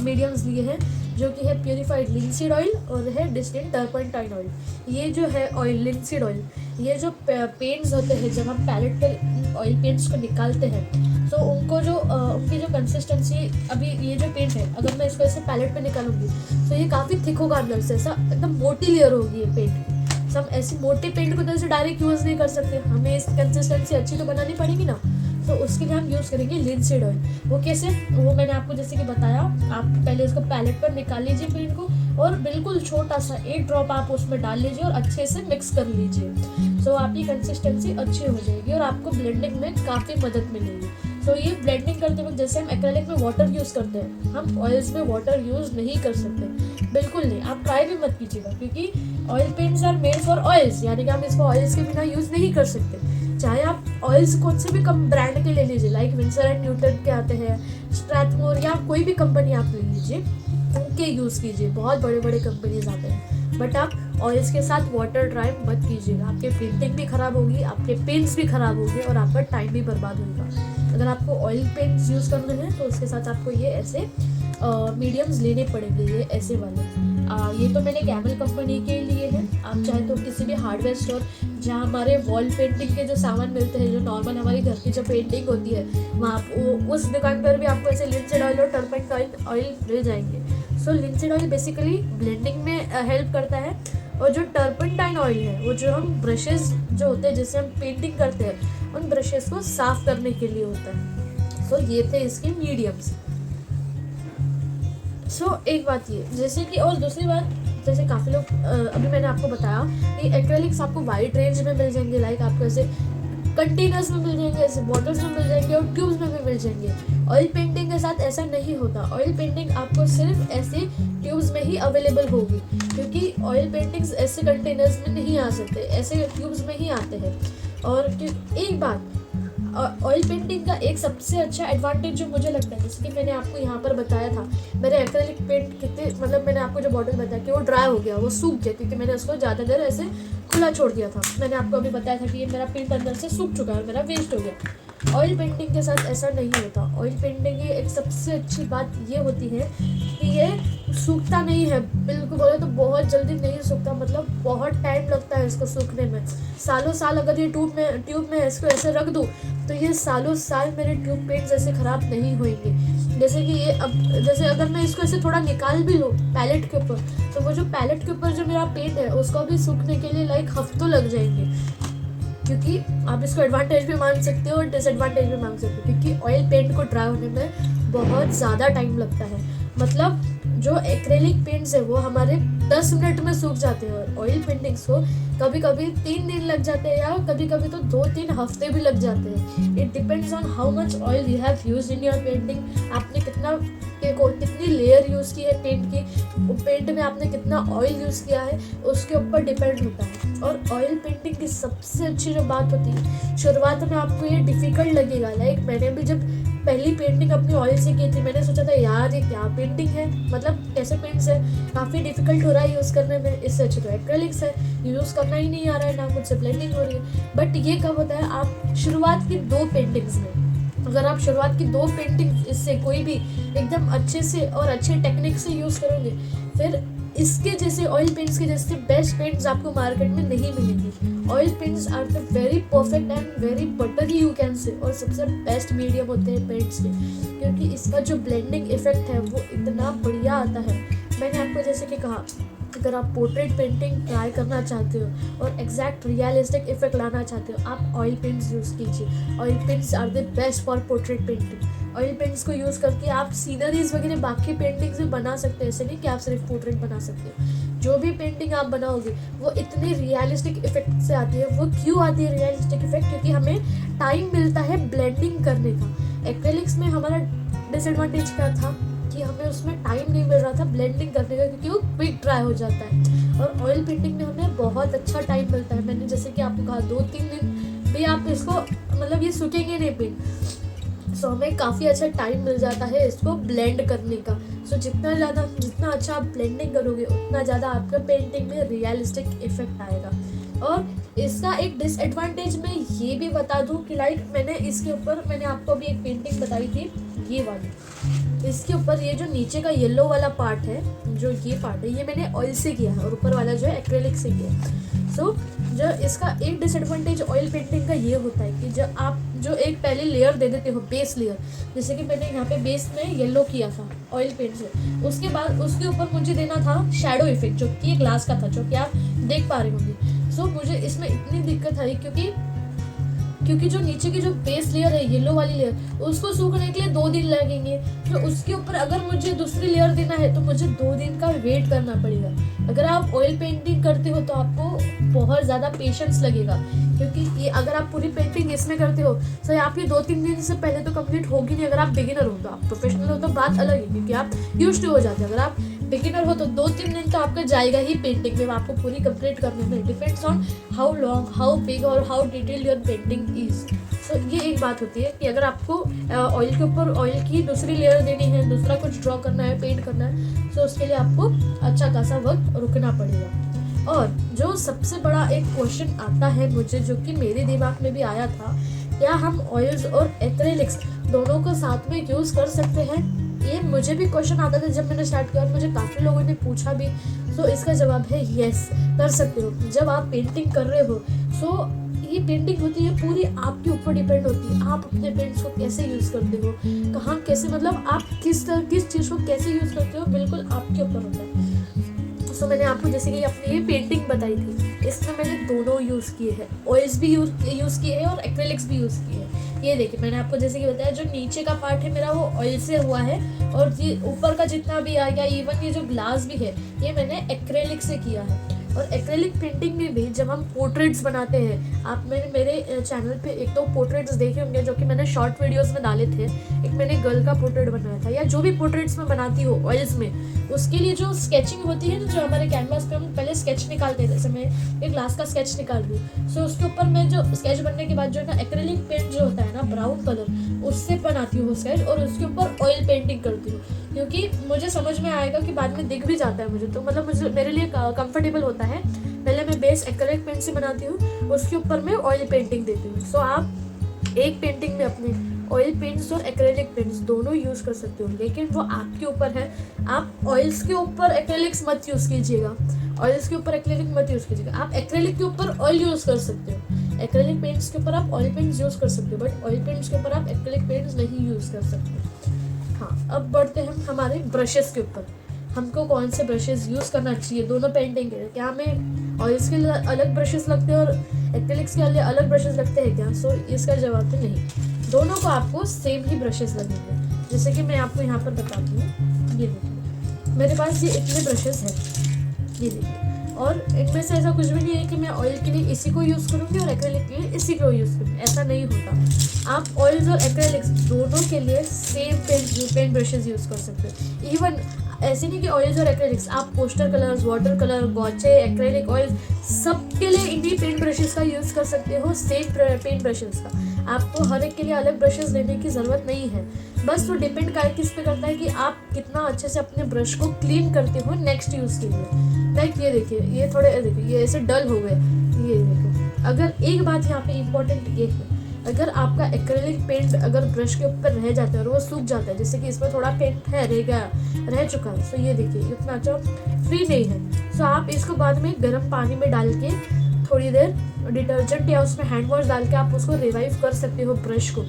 मीडियम्स लिए हैं, जो कि है प्यूरिफाइड लिंसीड ऑयल और है डिस्टिल्ड टर्पेंटाइन ऑयल। ये जो है ऑयल लिंसीड ऑयल, ये जो पेंट्स होते हैं, जब हम पैलेट पर ऑयल पेंट्स को निकालते हैं तो उनको जो उनकी जो कंसिस्टेंसी, अभी ये जो पेंट है अगर मैं इसको ऐसे पैलेट पे निकालूंगी तो ये काफ़ी थिक होगा अंदर से, ऐसा एकदम मोटी लेयर होगी ये पेंट की। सब ऐसी मोटे पेंट को तो ऐसे डायरेक्ट यूज़ नहीं कर सकते, हमें इस कंसिस्टेंसी अच्छी तो बनानी पड़ेगी ना। तो उसके लिए हम यूज़ करेंगे लिंसीड ऑयल। वो कैसे, वो मैंने आपको जैसे कि बताया, आप पहले उसको पैलेट पर निकाल लीजिए पेंट को, और बिल्कुल छोटा सा 1 ड्रॉप आप उसमें डाल लीजिए और अच्छे से मिक्स कर लीजिए। तो आपकी कंसिस्टेंसी अच्छी हो जाएगी और आपको ब्लेंडिंग में काफ़ी मदद मिलेगी। तो ये ब्लेंडिंग करते वक्त जैसे हम एक्रेलिक में वाटर यूज़ करते हैं, हम ऑयल्स में वाटर यूज़ नहीं कर सकते, बिल्कुल नहीं। आप ट्राई भी मत कीजिएगा, क्योंकि oil paints are made for oils, यानी कि हम इसको ऑयल्स के बिना यूज़ नहीं कर सकते। चाहे आप ऑयल्स कौन से भी कम ब्रांड के ले लीजिए, लाइक विंसर एंड न्यूटन के आते हैं, स्ट्रैथमोर, या कोई भी कंपनी आप ले लीजिए, उनके यूज़ कीजिए, बहुत बड़े बड़े कंपनीज आते हैं। बट आप ऑयल्स के साथ वाटर ड्राई मत कीजिएगा, आपके पेंटिंग भी ख़राब होगी, आपके पेंट्स भी ख़राब होंगे और आपका टाइम भी बर्बाद होगा। अगर आपको ऑयल पेंट्स यूज़ करने हैं तो उसके साथ आपको ये ऐसे मीडियम्स लेने पड़ेंगे, ये ऐसे वाले। ये तो मैंने कैमल कंपनी के लिए है। आप चाहे तो किसी भी हार्डवेयर स्टोर, जहाँ हमारे वॉल पेंटिंग के जो सामान मिलते हैं, जो नॉर्मल हमारी घर की जो पेंटिंग होती है, वहाँ उस दुकान पर भी आपको ऐसे लिंसीड ऑयल और टर्पेंटाइन ऑयल मिल जाएंगे। सो लिंसीड ऑयल बेसिकली ब्लेंडिंग में हेल्प करता है, और जो टर्पेंटाइन ऑयल है वो जो हम ब्रशेस जो होते हैं जिससे हम पेंटिंग करते हैं, उन ब्रशेस को साफ करने के लिए होता है। सो ये थे इसके मीडियम्स। सो एक बात ये, जैसे कि, और दूसरी बात, जैसे काफ़ी लोग अभी मैंने आपको बताया कि एक्रेलिक्स आपको वाइड रेंज में मिल जाएंगे, लाइक आपको ऐसे कंटेनर्स में मिल जाएंगे, ऐसे बॉटल्स में मिल जाएंगे और ट्यूब्स में भी मिल जाएंगे। ऑयल पेंटिंग के साथ ऐसा नहीं होता, ऑयल पेंटिंग आपको सिर्फ ऐसे ट्यूब्स में ही अवेलेबल होगी, क्योंकि ऑयल पेंटिंग्स ऐसे कंटेनर्स में नहीं आ सकते, ऐसे ट्यूब्स में ही आते हैं। और एक बात, ऑयल पेंटिंग का एक सबसे अच्छा एडवांटेज जो मुझे लगता है, जैसे कि मैंने आपको यहाँ पर बताया था, मेरे एक्रेलिक पेंट कितने, मतलब मैंने आपको जो बॉटल बताया कि वो ड्राई हो गया, वो सूख गया, क्योंकि मैंने उसको ज़्यादा देर ऐसे खुला छोड़ दिया था। मैंने आपको अभी बताया था कि ये मेरा पेंट अंदर से सूख चुका है, मेरा वेस्ट हो गया। ऑयल पेंटिंग के साथ ऐसा नहीं होता। ऑयल पेंटिंग की एक सबसे अच्छी बात ये होती है कि ये सूखता नहीं है, बिल्कुल बोले तो बहुत जल्दी नहीं सूखता, मतलब बहुत टाइम लगता है इसको सूखने में। सालों साल अगर ये ट्यूब में इसको ऐसे रख दूँ तो ये सालों साल मेरे ट्यूब पेंट्स ऐसे ख़राब नहीं होंगे। जैसे कि ये अब, जैसे अगर मैं इसको ऐसे थोड़ा निकाल भी लूँ पैलेट के ऊपर, तो वो जो पैलेट के ऊपर जो मेरा पेंट है उसको भी सूखने के लिए लाइक हफ्तों लग जाएंगे। क्योंकि आप इसको एडवांटेज भी मान सकते हो और डिसएडवांटेज भी मान सकते हो, क्योंकि ऑयल पेंट को ड्राई होने में बहुत ज़्यादा टाइम लगता है। मतलब जो एक्रेलिक पेंट्स है वो हमारे 10 मिनट में सूख जाते हैं, और ऑयल पेंटिंग्स को कभी कभी 3 दिन लग जाते हैं, या कभी कभी तो 2-3 हफ्ते भी लग जाते हैं। It depends on how much oil you have used in your painting. आपने कितनी लेयर यूज़ की है पेंट की, पेंट में आपने कितना ऑयल यूज़ किया है, उसके ऊपर डिपेंड होता है। और ऑयल पेंटिंग की सबसे अच्छी जो बात होती है, शुरुआत में आपको ये डिफ़िकल्ट लगेगा। लाइक मैंने भी जब पहली पेंटिंग अपनी ऑयल से की थी, मैंने सोचा था यार ये क्या पेंटिंग है, मतलब कैसे पेंट्स है, काफ़ी डिफिकल्ट हो रहा है यूज़ करने में, इससे अच्छे तो एक्रेलिक्स है, यूज़ करना ही नहीं आ रहा है, ना मुझसे ब्लेंडिंग हो रही है। बट ये कब होता है, आप शुरुआत की 2 पेंटिंग्स में, अगर आप शुरुआत की 2 पेंटिंग इससे कोई भी एकदम अच्छे से और अच्छे टेक्निक से यूज़ करोगे, फिर इसके जैसे ऑयल पेंट्स के जैसे बेस्ट पेंट्स आपको मार्केट में नहीं मिलेंगे। Oil paints are the very perfect and very buttery you can say, और सबसे बेस्ट मीडियम होते हैं पेंट्स के, क्योंकि इसका जो ब्लेंडिंग इफेक्ट है वो इतना बढ़िया आता है। मैंने आपको जैसे कि कहा, अगर आप पोर्ट्रेट पेंटिंग ट्राई करना चाहते हो और एग्जैक्ट रियलिस्टिक इफेक्ट लाना चाहते हो, आप ऑयल पेंट्स यूज़ कीजिए। Oil paints are the best for portrait painting. Oil paints को यूज़ करके आप सीनरीज वगैरह बाकी पेंटिंग्स भी बना सकते हैं। ऐसे नहीं कि आप सिर्फ पोर्ट्रेट बना सकते हो। जो भी पेंटिंग आप बनाओगे वो इतनी रियलिस्टिक इफेक्ट से आती है। वो क्यों आती है रियलिस्टिक इफेक्ट? क्योंकि हमें टाइम मिलता है ब्लेंडिंग करने का। एक्रेलिक्स में हमारा डिसएडवांटेज क्या था कि हमें उसमें टाइम नहीं मिल रहा था ब्लेंडिंग करने का, क्योंकि वो क्विक ड्राई हो जाता है। और ऑयल पेंटिंग में हमें बहुत अच्छा टाइम मिलता है। मैंने जैसे कि आपको कहा 2-3 दिन भी आप इसको मतलब ये सूखेंगे नहीं पेंट, सो हमें काफ़ी अच्छा टाइम मिल जाता है इसको ब्लेंड करने का। सो जितना अच्छा आप ब्लेंडिंग करोगे उतना ज़्यादा आपका पेंटिंग में रियलिस्टिक इफेक्ट आएगा। और इसका एक डिसएडवांटेज मैं ये भी बता दूं कि लाइक मैंने आपको अभी एक पेंटिंग बताई थी, ये वाली। इसके ऊपर ये जो नीचे का येलो वाला पार्ट है, जो ये पार्ट है, ये मैंने ऑयल से किया है और ऊपर वाला जो है एक्रेलिक से किया है। सो जो इसका एक डिसएडवांटेज ऑयल पेंटिंग का ये होता है कि जब आप जो एक पहले लेयर दे देते हो, बेस लेयर, जैसे कि मैंने यहाँ पे बेस में येलो किया था ऑयल पेंट से, उसके बाद उसके ऊपर मुझे देना था शैडो इफेक्ट, जो कि ग्लास का था, जो कि आप देख पा रहे होंगे। सो मुझे इसमें इतनी दिक्कत आई क्योंकि जो नीचे की जो बेस लेयर है, येलो वाली लेयर, उसको सूखने के लिए 2 दिन लगेंगे। तो उसके ऊपर अगर मुझे दूसरी लेयर देना है तो मुझे 2 दिन का वेट करना पड़ेगा। अगर आप ऑयल पेंटिंग करते हो तो आपको बहुत ज़्यादा पेशेंस लगेगा, क्योंकि ये अगर आप पूरी पेंटिंग इसमें करते हो तो आपकी 2-3 दिन से पहले तो कंप्लीट होगी नहीं। अगर आप बिगिनर हो तो, आप प्रोफेशनल हो तो बात अलग है, क्योंकि आप यूज्ड हो जाते हैं। अगर आप बिगिनर हो तो 2-3 दिन तो आपका जाएगा ही पेंटिंग में, आपको पूरी कंप्लीट करने में। Depends on how long, how big और how detail your painting is. तो ये एक बात होती है कि अगर आपको ऑयल के ऊपर ऑयल की दूसरी लेयर देनी है, दूसरा कुछ ड्रॉ करना है, पेंट करना है, तो उसके लिए आपको अच्छा खासा वक्त रुकना पड़ेगा। और जो सबसे बड़ा एक क्वेश्चन आता है मुझे, जो कि मेरे दिमाग में भी आया था, क्या हम ऑयल्स और एक्रेलिक्स दोनों को साथ में यूज़ कर सकते हैं? ये मुझे भी क्वेश्चन आता था जब मैंने स्टार्ट किया, और मुझे काफ़ी लोगों ने पूछा भी। सो इसका जवाब है यस, कर सकते हो। जब आप पेंटिंग कर रहे हो, सो ये पेंटिंग होती है पूरी आपके ऊपर डिपेंड होती है। आप अपने पेंट्स को कैसे यूज़ करते हो, कहाँ कैसे, मतलब आप किस चीज़ को कैसे यूज़ करते हो, बिल्कुल आपके ऊपर होता है। सो मैंने आपको जैसे कि अपनी ये पेंटिंग बताई थी, इसमें मैंने दोनों यूज़ किए हैं, ऑयल्स भी यूज़ किए हैं और एक्रेलिक्स भी यूज़ किए हैं। ये देखिए मैंने आपको जैसे कि बताया, जो नीचे का पार्ट है मेरा वो ऑयल से हुआ है, और ये ऊपर का जितना भी आ गया, इवन ये जो ग्लास भी है, ये मैंने एक्रेलिक से किया है। और एक्रेलिक पेंटिंग में भी जब हम पोर्ट्रेट्स बनाते हैं, आपने मेरे चैनल पे एक तो पोर्ट्रेट्स देखे होंगे जो कि मैंने शॉर्ट वीडियोस में डाले थे। एक मैंने गर्ल का पोर्ट्रेट बनाया था, या जो भी पोर्ट्रेट्स में बनाती हो ऑयल्स में, उसके लिए जो स्केचिंग होती है ना, जो हमारे कैनवास पे हम पहले स्केच निकालते हैं, जैसे मैं एक ग्लास का स्केच निकाल रही हूँ, सो उसके ऊपर मैं जो स्केच बनने के बाद जो है ना, एक्रेलिक पेंट जो होता है ना, ब्राउन कलर, उससे बनाती हूँ स्केच, और उसके ऊपर ऑयल पेंटिंग करती हूँ, क्योंकि मुझे समझ में आएगा कि बाद में दिख भी जाता है मुझे, तो मतलब मेरे लिए कंफर्टेबल होता है। पहले मैं बेस एक्रेलिक पेंट से बनाती हूँ, उसके ऊपर मैं ऑयल पेंटिंग देती हूँ। सो आप एक पेंटिंग में अपने ऑयल पेंट्स और एक्रेलिक पेंट्स दोनों यूज़ कर सकते हो, लेकिन वो आपके ऊपर है। आप ऑयल्स के ऊपर एक्रेलिक्स मत यूज़ कीजिएगा, ऑयल्स के ऊपर एक्रेलिक मत यूज़ कीजिएगा। आप एक्रेलिक के ऊपर ऑयल यूज़ कर सकते हो, एक्रेलिक पेंट्स के ऊपर आप ऑयल पेंट्स यूज़ कर सकते हो, बट ऑयल पेंट्स के ऊपर आप एक्रेलिक पेंट्स नहीं यूज़ कर सकते। हाँ, अब बढ़ते हैं हमारे ब्रशेस के ऊपर। हमको कौन से ब्रशेस यूज़ करना चाहिए दोनों पेंटिंग के लिए? क्या हमें ऑयल्स के लिए अलग ब्रशेस लगते हैं और एक्रेलिक्स के लिए अलग ब्रशेस लगते हैं क्या? सो इसका जवाब है नहीं, दोनों को आपको सेम ही ब्रशेस लगेंगे। जैसे कि मैं आपको यहाँ पर बताती हूँ, ये देखिए मेरे पास ये इतने ब्रशेस हैं, ये देखिए, और इनमें से ऐसा कुछ भी नहीं है कि मैं ऑयल के लिए इसी को यूज़ करूँगी और एक्रेलिक के लिए इसी को यूज़ करूँगी, ऐसा नहीं होता। आप ऑयल्स और एक्रेलिक्स दोनों के लिए सेम पेंट ब्रशेस यूज़ कर सकते हो। इवन ऐसे नहीं कि ऑयल्स और एक्रेलिक्स, आप poster colours, water colour, गॉचे, acrylic, oil, सबके लिए इन्हीं पेंट ब्रशेस का यूज़ कर सकते हो, सेम पेंट ब्रशेस का। आपको हर एक के लिए अलग ब्रशेस लेने की ज़रूरत नहीं है। बस वो डिपेंड किस पे करता है कि आप कितना अच्छे से अपने ब्रश को क्लीन करते हो नेक्स्ट यूज़ के लिए। लाइक ये देखिए, ये थोड़े देखिए ये ऐसे डल हो गए, ये देखो। अगर एक बात यहाँ पे इम्पोर्टेंट ये है, अगर आपका एक्रेलिक पेंट अगर ब्रश के ऊपर रह जाता है और वो सूख जाता है, जैसे कि इसमें थोड़ा पेंट है रह चुका है, तो ये देखिए इतना अच्छा फ्री नहीं है। सो आप इसको बाद में गर्म पानी में डाल के थोड़ी देर डिटर्जेंट या उसमें हैंड वॉश डाल के आप उसको रिवाइव कर सकते हो ब्रश को,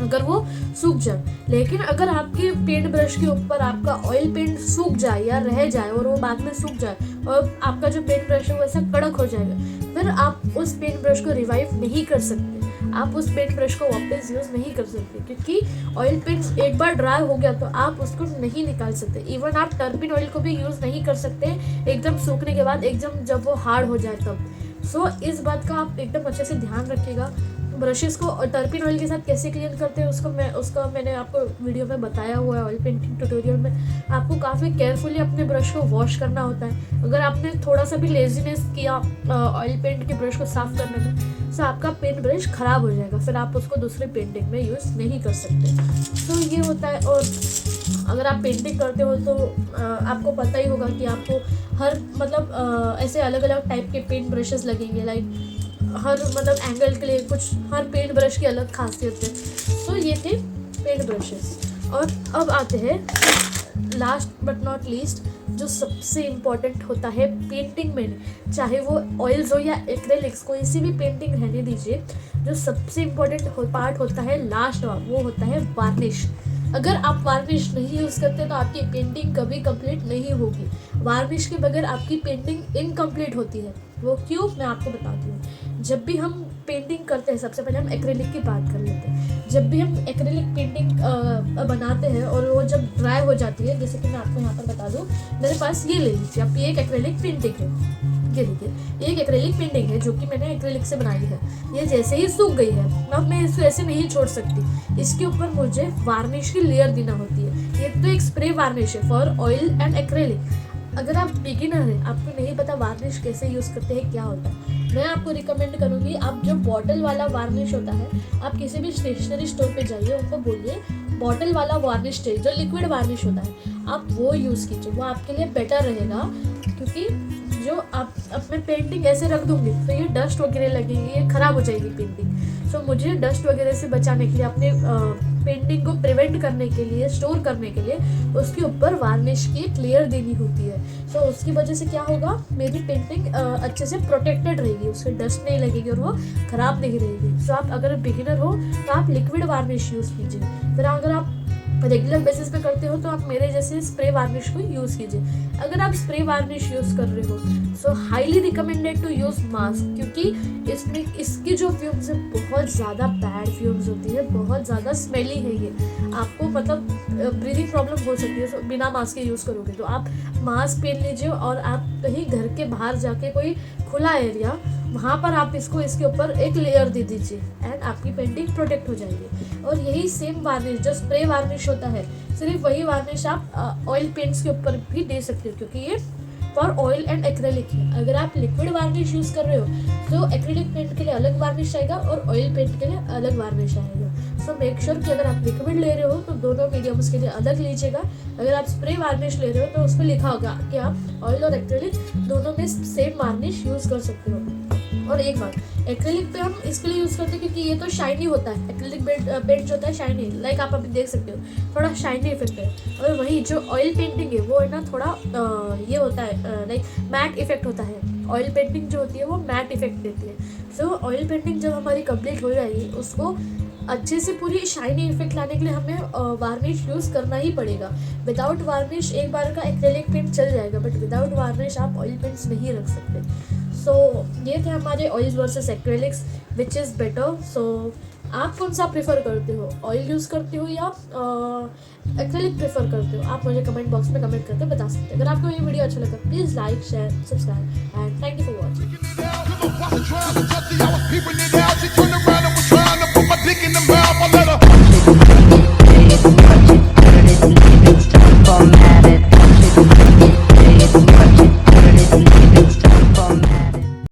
अगर वो सूख जाए। लेकिन अगर आपके पेंट ब्रश के ऊपर आपका ऑयल पेंट सूख जाए या रह जाए और वो बाद में सूख जाए और आपका जो पेंट ब्रश है वो ऐसा कड़क हो जाएगा, फिर आप उस पेंट ब्रश को रिवाइव नहीं कर सकते, आप उस पेंट ब्रश को वापस यूज़ नहीं कर सकते, क्योंकि ऑयल पेंट एक बार ड्राई हो गया तो आप उसको नहीं निकाल सकते। इवन आप टर्पिन ऑयल को भी यूज़ नहीं कर सकते एकदम सूखने के बाद, एकदम जब वो हार्ड हो जाए तब। सो इस बात का आप एकदम अच्छे से ध्यान रखिएगा। ब्रशेस को टर्पिन ऑयल के साथ कैसे क्लीन करते हैं उसका मैंने आपको वीडियो में बताया हुआ है, ऑयल पेंटिंग ट्यूटोरियल में। आपको काफ़ी केयरफुली अपने ब्रश को वॉश करना होता है। अगर आपने थोड़ा सा भी लेजीनेस किया ऑयल पेंट के ब्रश को साफ करने में, तो आपका पेंट ब्रश ख़राब हो जाएगा, फिर आप उसको दूसरे पेंटिंग में यूज़ नहीं कर सकते। तो ये होता है। और अगर आप पेंटिंग करते हो तो आपको पता ही होगा कि आपको हर ऐसे अलग अलग टाइप के पेंट ब्रशेस लगेंगे, लाइक हर एंगल के लिए कुछ, हर पेंट ब्रश की अलग खासियत है। तो ये थे पेंट ब्रशेस। और अब आते हैं लास्ट बट नॉट लीस्ट, जो सबसे इम्पॉर्टेंट होता है पेंटिंग में, चाहे वो ऑयल्स हो या एक्रेलिक्स, कोई सी भी पेंटिंग रहने दीजिए, जो सबसे इम्पॉर्टेंट पार्ट होता है लास्ट, वो होता है वार्निश। अगर आप वार्निश नहीं यूज़ करते तो आपकी पेंटिंग कभी कंप्लीट नहीं होगी। वार्निश के बगैर आपकी पेंटिंग इनकम्प्लीट होती है। वो क्यों, मैं आपको बताती हूँ। जब भी हम पेंटिंग करते हैं, सबसे पहले हम एक्रेलिक की बात कर लेते हैं। जब भी हम एक्रेलिक पेंटिंग बनाते हैं और वो जब ड्राई हो जाती है, जैसे कि मैं आपको यहाँ पर बता दूँ, मेरे पास ये ले लीजिए आप, ये एक एक्रेलिक पेंटिंग है, ये देखिए एक एक्रेलिक पेंटिंग है जो कि मैंने एक्रेलिक से बनाई है। ये जैसे ही सूख गई है, अब मैं इसको ऐसे नहीं छोड़ सकती, इसके ऊपर मुझे वार्निश की लेयर देना होती है। ये तो एक स्प्रे वार्निश है फॉर ऑयल एंड एक्रेलिक। अगर आप बिगिनर हैं, आपको नहीं पता वार्निश कैसे यूज़ करते हैं, क्या होता है, मैं आपको रिकमेंड करूँगी, आप जो बॉटल वाला वार्निश होता है, आप किसी भी स्टेशनरी स्टोर पे जाइए, उनको बोलिए बॉटल वाला वार्निश जो लिक्विड वार्निश होता है, आप वो यूज़ कीजिए, वो आपके लिए बेटर रहेगा। क्योंकि जो आप अपने पेंटिंग ऐसे रख दूँगी तो ये डस्ट वगैरह लगेगी, ये ख़राब हो जाएगी पेंटिंग। सो मुझे डस्ट वगैरह से बचाने के लिए, अपने पेंटिंग को प्रिवेंट करने के लिए, स्टोर करने के लिए, उसके ऊपर वार्निश की एक लेयर देनी होती है। सो उसकी वजह से क्या होगा, मेरी पेंटिंग अच्छे से प्रोटेक्टेड रहेगी, उससे डस्ट नहीं लगेगी और वो ख़राब नहीं रहेगी। सो आप अगर बिगिनर हो तो आप लिक्विड वार्निश यूज़ कीजिए। फिर अगर आप रेगुलर बेसिस पे करते हो तो आप मेरे जैसे स्प्रे वार्निश को यूज़ कीजिए। अगर आप स्प्रे वार्निश यूज़ कर रहे हो so highly recommended to use mask, क्योंकि इसमें इसकी जो फ्यूम्स है बहुत ज़्यादा बैड फ्यूम्स होती है, बहुत ज़्यादा स्मेली है। ये आपको ब्रीदिंग प्रॉब्लम हो सकती है। बिना मास्क के यूज़ करोगे तो आप मास्क पहन लीजिए और आप कहीं घर के बाहर जाके कोई खुला एरिया, वहाँ पर आप इसके ऊपर एक लेयर दे दीजिए एंड आपकी पेंटिंग प्रोटेक्ट हो जाएगी। और यही सेम वार्निश जो स्प्रे वार्निश होता है, सिर्फ वही वार्निश आप ऑयल पेंट्स के ऊपर भी दे सकते हो, क्योंकि ये फॉर ऑयल एंड एक्रेलिक है। अगर आप लिक्विड वार्निश यूज़ कर रहे हो तो एक्रेलिक पेंट के लिए अलग वार्निश आएगा और ऑयल पेंट के लिए अलग वार्निश आएगा। सो मेक श्योर कि अगर आप लिक्विड ले रहे हो तो दोनों मीडियम्स के लिए अलग लीजिएगा। अगर आप स्प्रे वार्निश ले रहे हो तो उस पर लिखा होगा कि आप ऑयल और एक्रेलिक दोनों में सेम वार्निश यूज़ कर सकते हो। और एक बात, एक्रेलिक पे हम इसके लिए यूज़ करते हैं क्योंकि ये तो शाइनी होता है, एक्रेलिक पेंट जो होता है शाइनी, लाइक आप अभी देख सकते हो थोड़ा शाइनी इफेक्ट है। और वही जो ऑयल पेंटिंग है वो है ना थोड़ा ये होता है, लाइक मैट इफेक्ट होता है। ऑयल पेंटिंग जो होती है वो मैट इफेक्ट देती है। सो ऑयल पेंटिंग जब हमारी कंप्लीट हो जाएगी, उसको अच्छे से पूरी शाइनी इफेक्ट लाने के लिए हमें वार्निश यूज़ करना ही पड़ेगा। विदाउट वार्निश एक बार का एक्रेलिक पेंट चल जाएगा, बट विदाउट वार्निश आप ऑयल पेंट्स नहीं रख सकते। सो ये थे हमारे oils versus acrylics, which is better. So आप कौन सा प्रेफर करते हो, ऑयल यूज़ करते हो या एक्रेलिक प्रेफर करते हो? आप मुझे कमेंट बॉक्स में कमेंट करके बता सकते हैं। अगर आपको ये वीडियो अच्छा लगा please like, share, subscribe and thank you for watching.